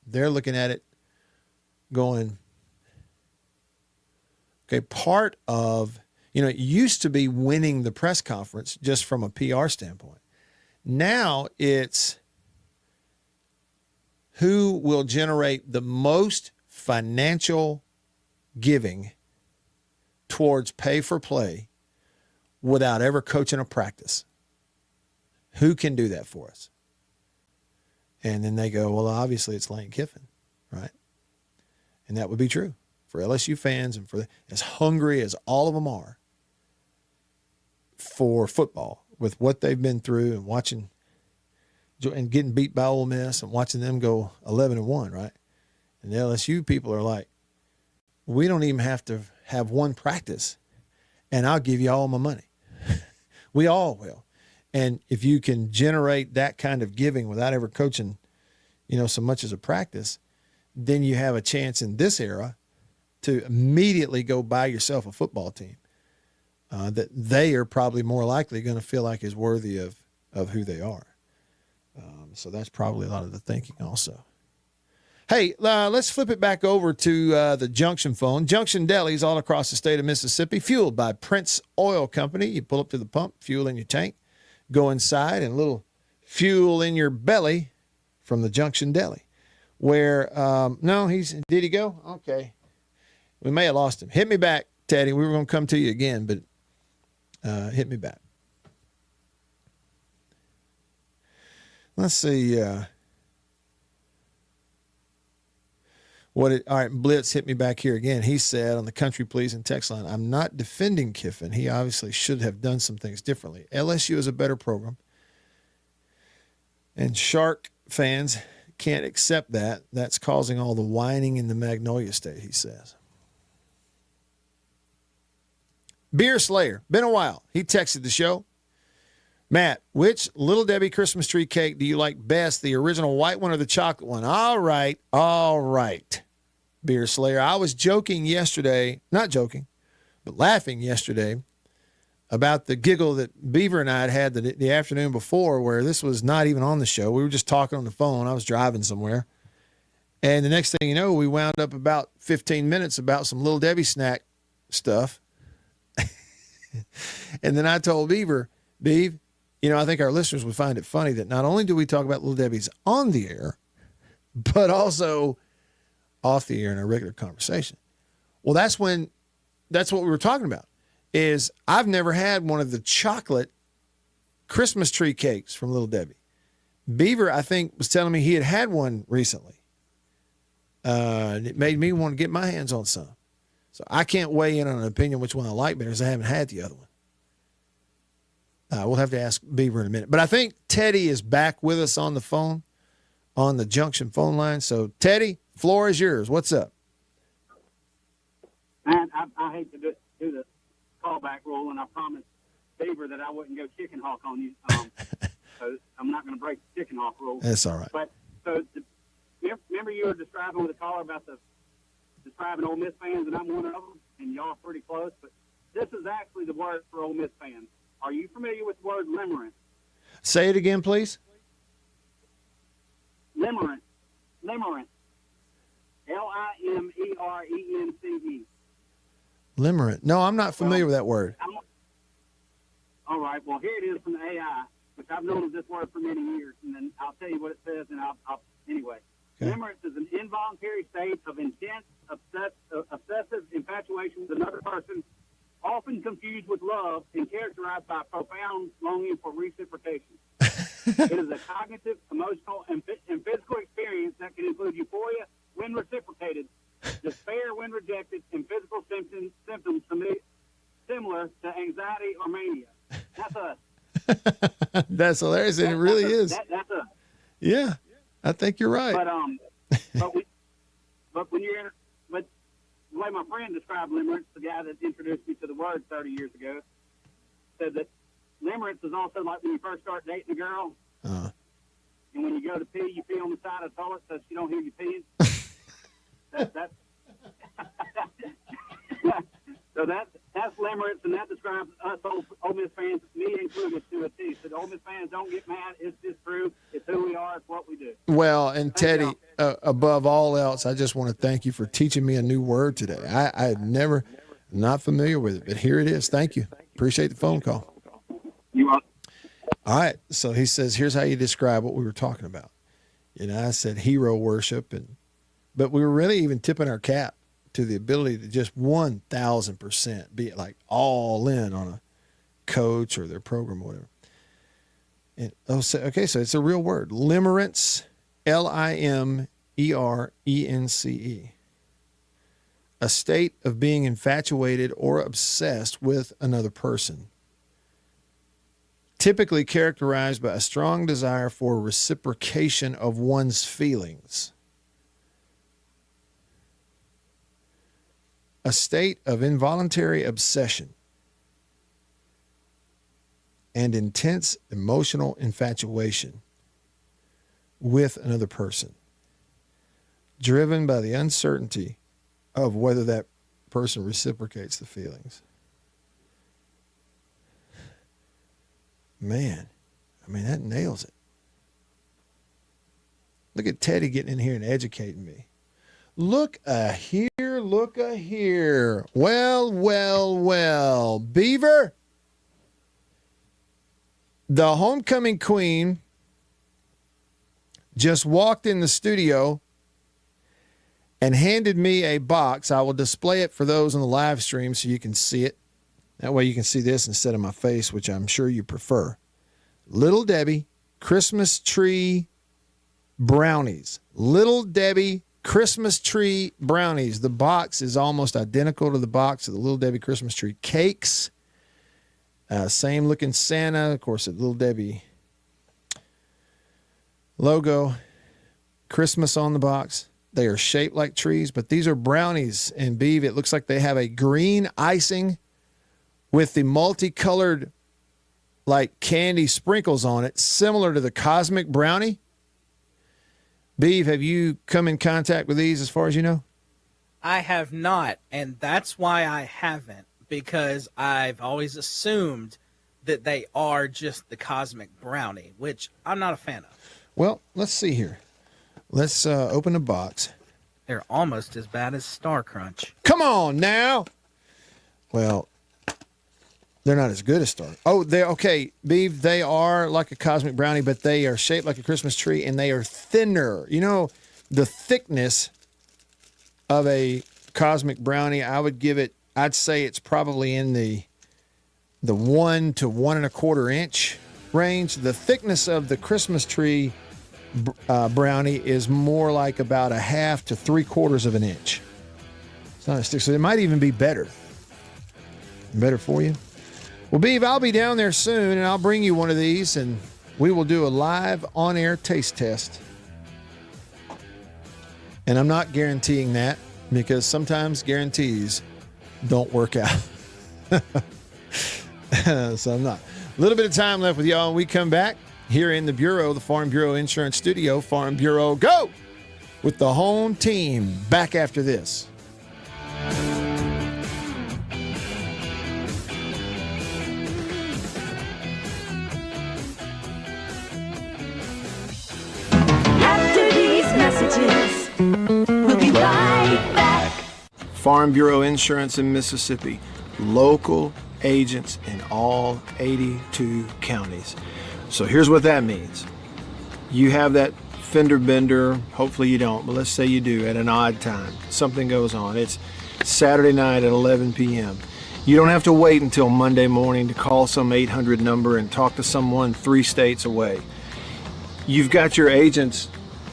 Speaker 2: they're looking at it going, okay, part of, you know, it used to be winning the press conference just from a PR standpoint. Now it's who will generate the most financial giving towards pay for play without ever coaching a practice. Who can do that for us? And then they go, well, obviously it's Lane Kiffin, right? And that would be true for LSU fans and for as hungry as all of them are for football with what they've been through and watching and getting beat by Ole Miss and watching them go 11-1, right? And the LSU people are like, we don't even have to have one practice, and I'll give you all my money. We all will. And if you can generate that kind of giving without ever coaching, so much as a practice, then you have a chance in this era to immediately go buy yourself a football team that they are probably more likely going to feel like is worthy of who they are. So that's probably a lot of the thinking also. Hey, let's flip it back over to the Junction phone. Junction Delis all across the state of Mississippi, fueled by Prince Oil Company. You pull up to the pump, fuel in your tank, go inside, and a little fuel in your belly from the Junction Deli. Where, did he go? Okay. We may have lost him. Hit me back, Teddy. We were going to come to you again, but hit me back. Let's see. All right, Blitz hit me back here again. He said on the Country Pleasing text line, I'm not defending Kiffin. He obviously should have done some things differently. LSU is a better program. And Shark fans can't accept that. That's causing all the whining in the Magnolia State, he says. Beer Slayer, been a while. He texted the show. Matt, which Little Debbie Christmas tree cake do you like best, the original white one or the chocolate one? All right. Beer Slayer. I was joking yesterday, not joking, but laughing yesterday about the giggle that Beaver and I had the afternoon before, where this was not even on the show. We were just talking on the phone. I was driving somewhere. And the next thing you know, we wound up about 15 minutes about some Little Debbie snack stuff. And then I told Beaver, Beav, I think our listeners would find it funny that not only do we talk about Little Debbie's on the air, but also off the air in our regular conversation. Well, that's what we were talking about, is I've never had one of the chocolate Christmas tree cakes from Little Debbie. Beaver, I think, was telling me he had one recently. And it made me want to get my hands on some. So I can't weigh in on an opinion which one I like better, because I haven't had the other one. We'll have to ask Beaver in a minute. But I think Teddy is back with us on the phone, on the Junction phone line. So, Teddy, floor is yours. What's up?
Speaker 19: Man, I hate to do the callback rule, and I promised Beaver that I wouldn't go chicken hawk on you. So I'm not going to break the chicken hawk rule.
Speaker 2: That's all right.
Speaker 19: But remember you were describing with a caller about describing Ole Miss fans, and I'm one of them, and y'all are pretty close. But this is actually the word for Ole Miss fans. Are you familiar with the word limerence?
Speaker 2: Say it again, please.
Speaker 19: Limerence. Limerence. Limerence.
Speaker 2: Limerence. No, I'm not familiar with that word.
Speaker 19: All right. Well, here it is from the AI, which I've known of this word for many years, and then I'll tell you what it says, and I'll anyway. Okay. Limerence is an involuntary state of intense, obsessive infatuation with another person, often confused with love and characterized by profound longing for reciprocation. It is a cognitive, emotional, and physical experience that can include euphoria when reciprocated, despair when rejected, and physical symptoms similar to anxiety or mania. That's us.
Speaker 2: That's hilarious, and it really is.
Speaker 19: That's us.
Speaker 2: Yeah, I think you're right.
Speaker 19: But when you're the way my friend described limerence, the guy that introduced me to the word 30 years ago, said that limerence is also like when you first start dating a girl, and when you go to pee, you pee on the side of the toilet so she don't hear you peeing. So that's limerence, and that describes us Ole Miss fans, me included, to a T. So the Ole Miss fans don't get mad. It's just true. It's who we are. It's what we do.
Speaker 2: Well, and Teddy, above all else, I just want to thank you for teaching me a new word today. I had not familiar with it, but here it is. Thank you. Appreciate the phone call.
Speaker 19: You are.
Speaker 2: All right. So he says, here's how you describe what we were talking about. I said hero worship, but we were really even tipping our cap to the ability to just 1,000% be like all in on a coach or their program or whatever. And so it's a real word. Limerence, Limerence. A state of being infatuated or obsessed with another person. typically characterized by a strong desire for reciprocation of one's feelings. A state of involuntary obsession and intense emotional infatuation with another person, driven by the uncertainty of whether that person reciprocates the feelings. Man, I mean, that nails it. Look at Teddy getting in here and educating me. Look here, look here. Well, well, well. Beaver, the homecoming queen just walked in the studio and handed me a box. I will display it for those on the live stream so you can see it. That way you can see this instead of my face, which I'm sure you prefer. Little Debbie Christmas Tree Brownies. Little Debbie Christmas Tree Brownies. The box is almost identical to the box of the Little Debbie Christmas Tree cakes. Same looking Santa. Of course, the Little Debbie logo. Christmas on the box. They are shaped like trees, but these are brownies. And Beav, it looks like they have a green icing with the multicolored like candy sprinkles on it, similar to the Cosmic Brownie. Beav, have you come in contact with these as far as you know?
Speaker 3: I have not, and that's why I haven't, because I've always assumed that they are just the Cosmic Brownie, which I'm not a fan of.
Speaker 2: Well, let's see here. Let's open the box.
Speaker 3: They're almost as bad as Star Crunch.
Speaker 2: Come on now. Well, they're not as good as Star. Oh, they're okay, Beav. They are like a Cosmic Brownie, but they are shaped like a Christmas tree, and they are thinner. You know, the thickness of a Cosmic Brownie, I'd say it's probably in the 1 to 1 1/4 inch range. The thickness of the Christmas tree brownie is more like about 1/2 to 3/4 of an inch. It's not as thick, so it might even be better. Better for you? Well, Beav, I'll be down there soon, and I'll bring you one of these, and we will do a live on-air taste test. And I'm not guaranteeing that, because sometimes guarantees don't work out. So I'm not. A little bit of time left with y'all, and we come back here in the Bureau, the Farm Bureau Insurance Studio. Farm Bureau, go! With the home team back after this.
Speaker 6: After these messages, we'll be right back.
Speaker 2: Farm Bureau Insurance in Mississippi. Local agents in all 82 counties. So here's what that means. You have that fender bender, hopefully you don't, but let's say you do at an odd time. Something goes on. It's Saturday night at 11 p.m. You don't have to wait until Monday morning to call some 800 number and talk to someone 3 states away. You've got your agent's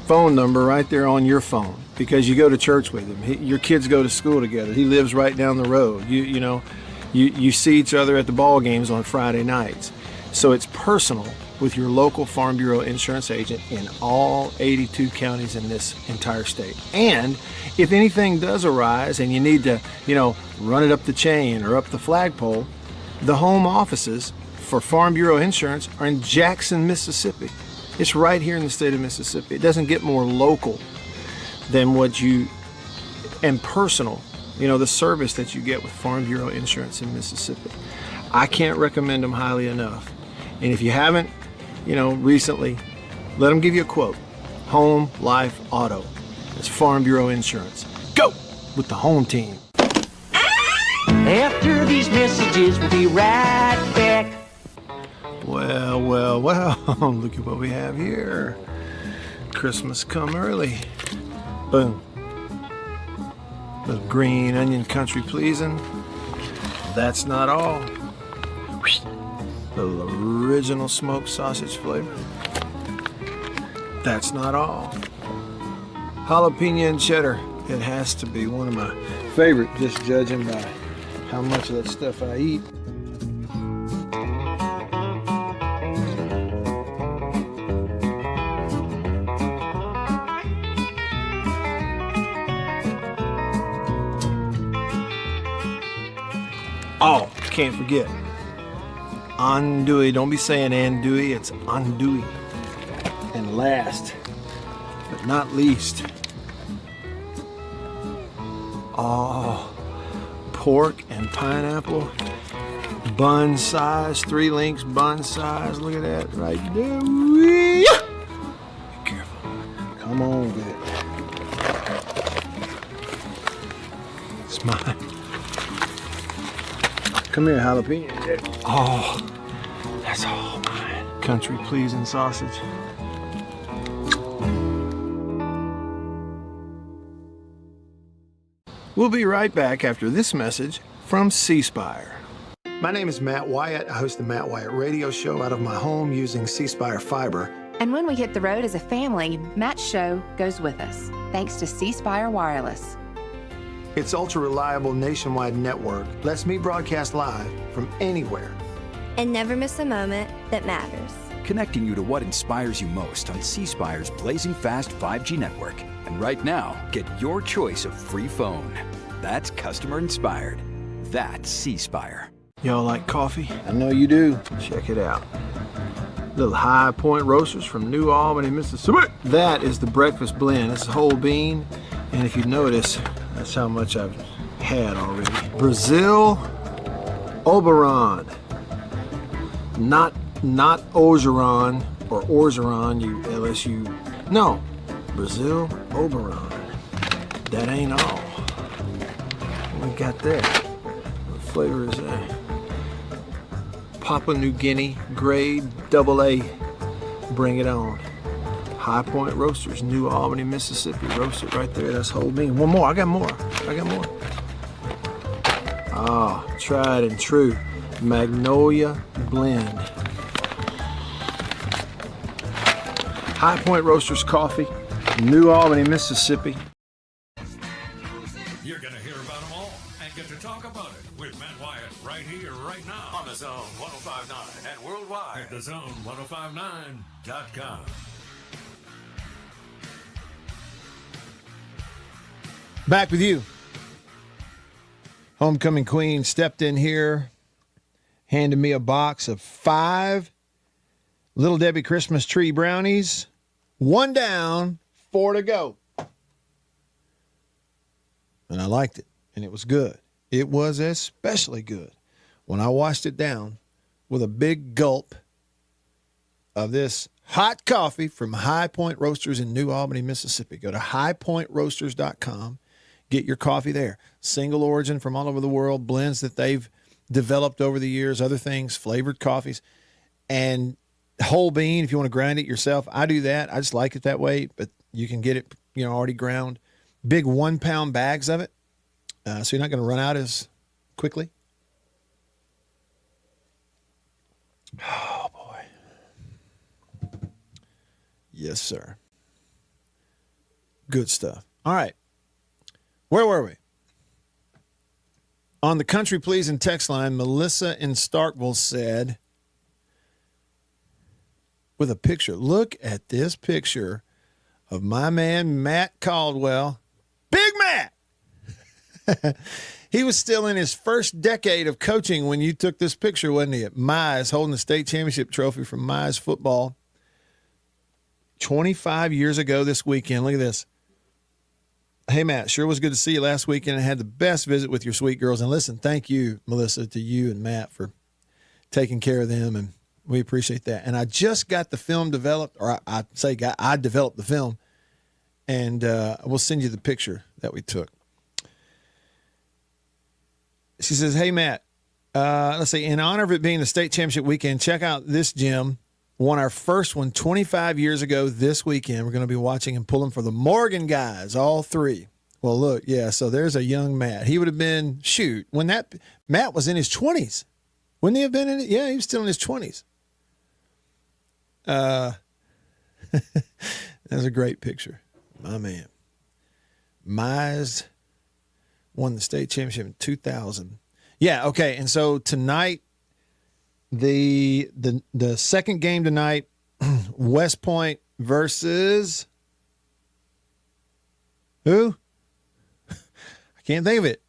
Speaker 2: phone number right there on your phone because you go to church with him. Your kids go to school together. He lives right down the road. You see each other at the ball games on Friday nights. So it's personal with your local Farm Bureau insurance agent in all 82 counties in this entire state. And if anything does arise and you need to, run it up the chain or up the flagpole, the home offices for Farm Bureau Insurance are in Jackson, Mississippi. It's right here in the state of Mississippi. It doesn't get more local than and personal, the service that you get with Farm Bureau Insurance in Mississippi. I can't recommend them highly enough. And if you haven't, recently, let them give you a quote. Home, life, auto. It's Farm Bureau Insurance. Go with the home team.
Speaker 6: After these messages, we'll be right back.
Speaker 2: Well, look at what we have here. Christmas come early. Boom. Little green onion country pleasing. That's not all. Little original smoked sausage flavor. That's not all. Jalapeno and cheddar. It has to be one of my favorite, just judging by how much of that stuff I eat. can't forget. Andouille. Don't be saying andouille, it's andouille. And last, but not least, pork and pineapple. Bun size, 3 links bun size. Look at that right there. Be careful. Come on with it. It's mine. Come here, jalapeno. Oh, that's all mine. Country pleasing sausage. We'll be right back after this message from C Spire. My name is Matt Wyatt. I host the Matt Wyatt radio show out of my home using C Spire fiber.
Speaker 5: And when we hit the road as a family, Matt's show goes with us, thanks to C Spire Wireless.
Speaker 2: Its ultra-reliable nationwide network lets me broadcast live from anywhere.
Speaker 7: And never miss a moment that matters.
Speaker 8: Connecting you to what inspires you most on C Spire's blazing fast 5G network. And right now, get your choice of free phone. That's customer inspired. That's C Spire.
Speaker 2: Y'all like coffee? I know you do. Check it out. Little High Point Roasters from New Albany, Mississippi. That is the breakfast blend. It's whole bean. And if you notice, that's how much I've had already. Brazil Oberon. Not Orgeron or Orgeron, you LSU. No, Brazil Oberon. That ain't all. What we got there? What flavor is that? Papua New Guinea, grade AA. Bring it on. High Point Roasters, New Albany, Mississippi. Roasted right there. That's whole bean. One more. I got more. Ah, tried and true. Magnolia Blend. High Point Roasters coffee, New Albany, Mississippi.
Speaker 1: You're going to hear about them all and get to talk about it with Matt Wyatt right here, right now on the Zone 105.9 and worldwide at thezone1059.com.
Speaker 2: Back with you. Homecoming Queen stepped in here, handed me a box of 5 Little Debbie Christmas tree brownies. 1 down, 4 to go. And I liked it, and it was good. It was especially good when I washed it down with a big gulp of this hot coffee from High Point Roasters in New Albany, Mississippi. Go to highpointroasters.com. Get your coffee there. Single origin from all over the world, blends that they've developed over the years, other things, flavored coffees, and whole bean if you want to grind it yourself. I do that. I just like it that way, but you can get it, already ground. Big 1-pound bags of it, so you're not going to run out as quickly. Oh, boy. Yes, sir. Good stuff. All right. Where were we? On the Country Pleasing text line, Melissa in Starkville said, with a picture, look at this picture of my man Matt Caldwell. Big Matt! He was still in his first decade of coaching when you took this picture, wasn't he? At Mize, holding the state championship trophy from Mize football 25 years ago this weekend. Look at this. Hey, Matt, sure was good to see you last weekend. I had the best visit with your sweet girls. And listen, thank you, Melissa, to you and Matt for taking care of them, and we appreciate that. And I just got the film developed, or I developed the film, and we'll send you the picture that we took. She says, hey, Matt, let's see, in honor of it being the state championship weekend, check out this gym. Won our first one 25 years ago this weekend. We're going to be watching and pulling for the Morgan guys, all 3. Well, look, yeah, so there's a young Matt. He would have been, when that Matt was in his 20s. Wouldn't he have been in it? Yeah, he was still in his 20s. That's a great picture. My man. Mize won the state championship in 2000. Yeah, okay, and so tonight, the second game tonight, West Point versus who? I can't think of it.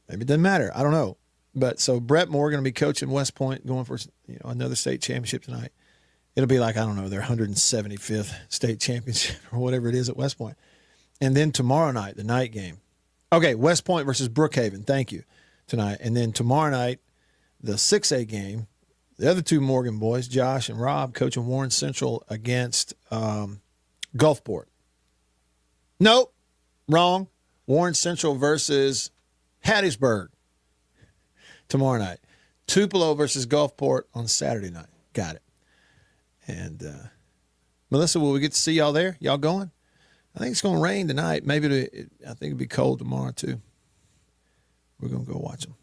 Speaker 2: Maybe it doesn't matter. I don't know. But so Brett Moore going to be coaching West Point, going for another state championship tonight. It'll be like, I don't know, their 175th state championship or whatever it is at West Point. And then tomorrow night, the night game. Okay, West Point versus Brookhaven. Thank you. Tonight. And then tomorrow night, the 6A game. The other two Morgan boys, Josh and Rob, coaching Warren Central against Gulfport. Nope, wrong. Warren Central versus Hattiesburg tomorrow night. Tupelo versus Gulfport on Saturday night. Got it. And Melissa, will we get to see y'all there? Y'all going? I think it's going to rain tonight. Maybe I think it'll be cold tomorrow too. We're going to go watch them.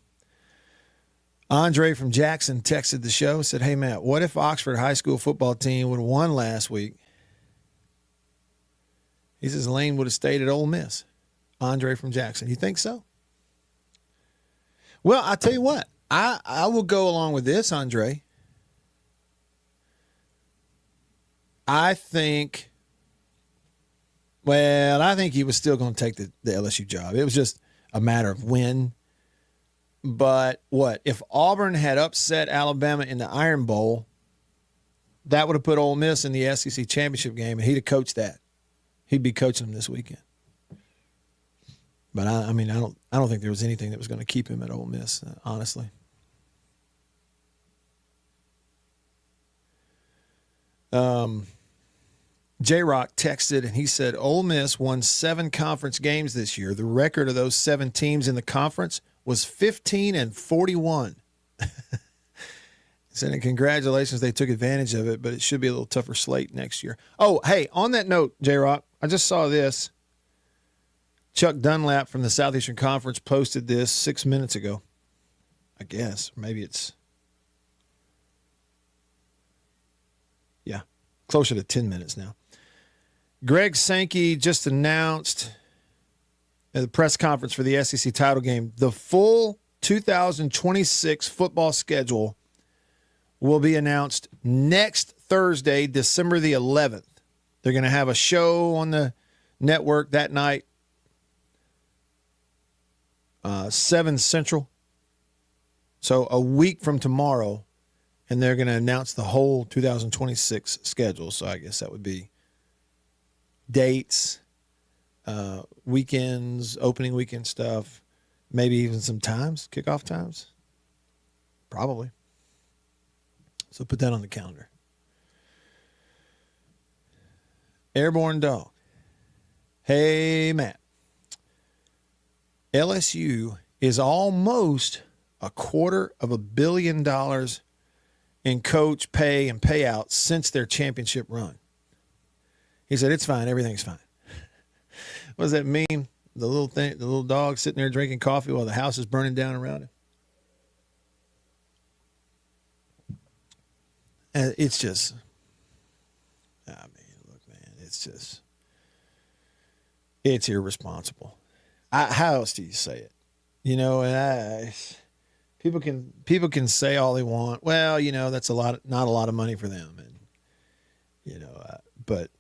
Speaker 2: Andre from Jackson texted the show, said, "Hey, Matt, what if Oxford high school football team would have won last week?" He says Lane would have stayed at Ole Miss. Andre from Jackson. You think so? Well, I'll tell you what. I will go along with this, Andre. I think he was still going to take the LSU job. It was just a matter of when. But what? If Auburn had upset Alabama in the Iron Bowl, that would have put Ole Miss in the SEC championship game, and he'd have coached that. He'd be coaching them this weekend. But I don't think there was anything that was going to keep him at Ole Miss, honestly. J-Rock texted, and he said, Ole Miss won 7 conference games this year. The record of those 7 teams in the conference was 15-41. He said, and congratulations, they took advantage of it, but it should be a little tougher slate next year. Oh, hey, on that note, J-Rock, I just saw this. Chuck Dunlap from the Southeastern Conference posted this 6 minutes ago. I guess. Maybe it's, closer to 10 minutes now. Greg Sankey just announced at the press conference for the SEC title game, the full 2026 football schedule will be announced next Thursday, December the 11th. They're going to have a show on the network that night, 7 Central. So a week from tomorrow, and they're going to announce the whole 2026 schedule. So I guess that would be dates, weekends, opening weekend stuff, maybe even some times, kickoff times. Probably. So put that on the calendar. Airborne Dog. Hey, Matt. LSU is almost $250 million in coach pay and payout since their championship run. He said, it's fine. Everything's fine. What does that mean? The little dog sitting there drinking coffee while the house is burning down around him. And it's just, look, man, it's irresponsible. How else do you say it? And people can say all they want. Well, that's not a lot of money for them, and but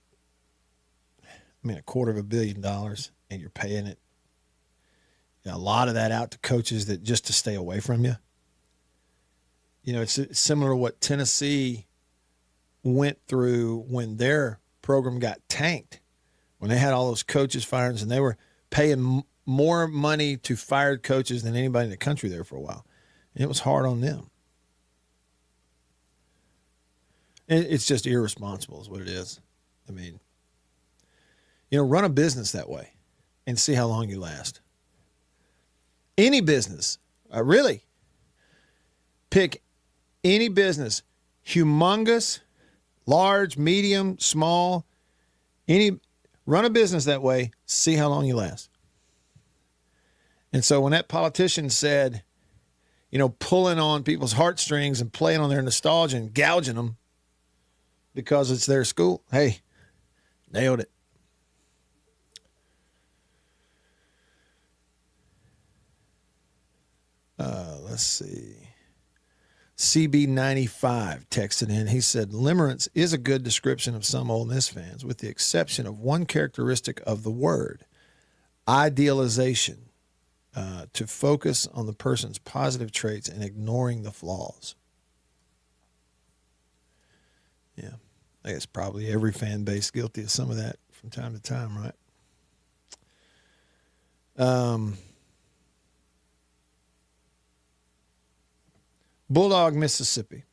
Speaker 2: $250 million, and you're paying it. A lot of that out to coaches that just to stay away from you. It's similar to what Tennessee went through when their program got tanked, when they had all those coaches fired, and they were paying more money to fired coaches than anybody in the country there for a while. And it was hard on them. It's just irresponsible is what it is. Run a business that way and see how long you last. Any business, really. Pick any business, humongous, large, medium, small, run a business that way, see how long you last. And so when that politician said, pulling on people's heartstrings and playing on their nostalgia and gouging them because it's their school, hey, nailed it. Let's see. CB95 texted in. He said, limerence is a good description of some Ole Miss fans, with the exception of one characteristic of the word, idealization. to focus on the person's positive traits and ignoring the flaws. Yeah, I guess probably every fan base guilty of some of that from time to time, right? Bulldog, Mississippi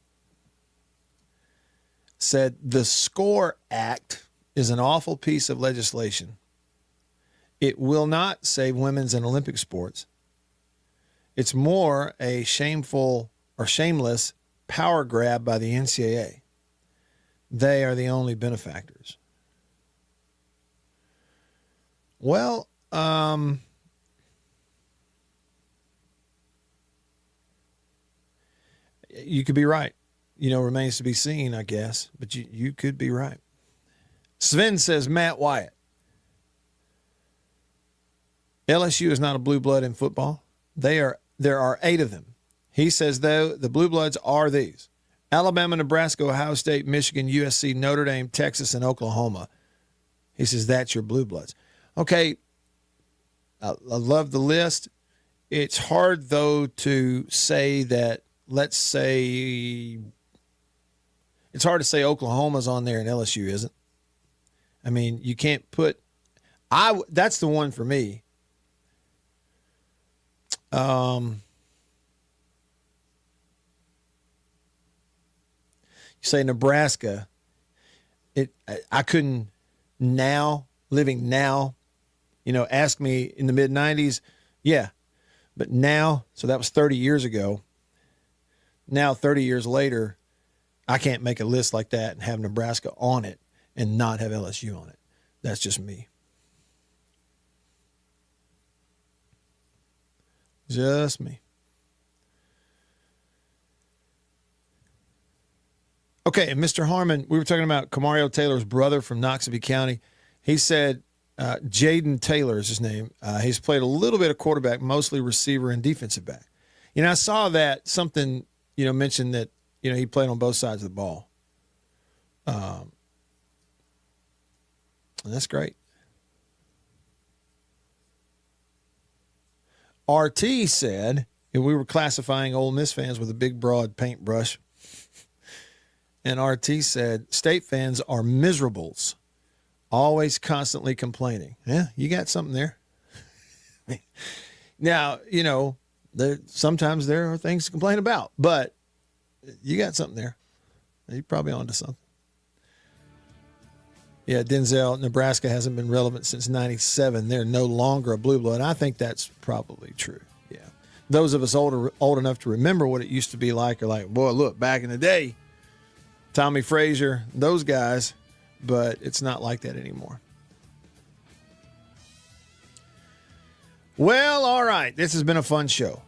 Speaker 2: said the SCORE Act is an awful piece of legislation. It will not save women's and Olympic sports. It's more a shameful or shameless power grab by the NCAA. They are the only benefactors. Well, you could be right. Remains to be seen, I guess. But you could be right. Sven says, Matt Wyatt. LSU is not a blue blood in football. There are 8 of them. He says, though, the blue bloods are these: Alabama, Nebraska, Ohio State, Michigan, USC, Notre Dame, Texas, and Oklahoma. He says, that's your blue bloods. Okay, I love the list. It's hard, though, to say that, let's say, it's hard to say Oklahoma's on there and LSU isn't. I mean, you can't put, that's the one for me. You say Nebraska, I couldn't now, living now, ask me in the mid-90s, yeah. But now, so that was 30 years ago. Now, 30 years later, I can't make a list like that and have Nebraska on it and not have LSU on it. That's just me. Just me. Okay, and Mr. Harmon, we were talking about Camario Taylor's brother from Knoxville County. He said Jaden Taylor is his name. He's played a little bit of quarterback, mostly receiver and defensive back. I saw that something, mentioned that, he played on both sides of the ball. And that's great. RT said, and we were classifying Ole Miss fans with a big, broad paintbrush. And RT said, State fans are miserables, always constantly complaining. Yeah, you got something there. Now, sometimes there are things to complain about, but you got something there. You're probably onto something. Yeah, Denzel, Nebraska hasn't been relevant since 97. They're no longer a blue blood. I think that's probably true. Yeah. Those of us old enough to remember what it used to be like are like, boy, look, back in the day, Tommy Frazier, those guys, but it's not like that anymore. Well, all right. This has been a fun show.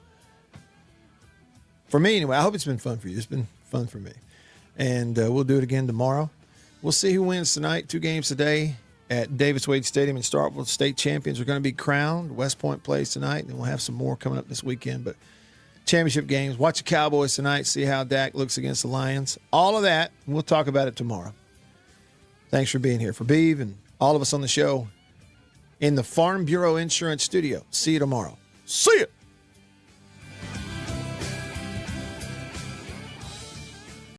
Speaker 2: For me, anyway. I hope it's been fun for you. It's been fun for me. And we'll do it again tomorrow. We'll see who wins tonight. 2 games today at Davis Wade Stadium in Starkville. State champions are going to be crowned. West Point plays tonight, and then we'll have some more coming up this weekend. But championship games. Watch the Cowboys tonight. See how Dak looks against the Lions. All of that. We'll talk about it tomorrow. Thanks for being here. For Beeve and all of us on the show in the Farm Bureau Insurance Studio. See you tomorrow. See ya.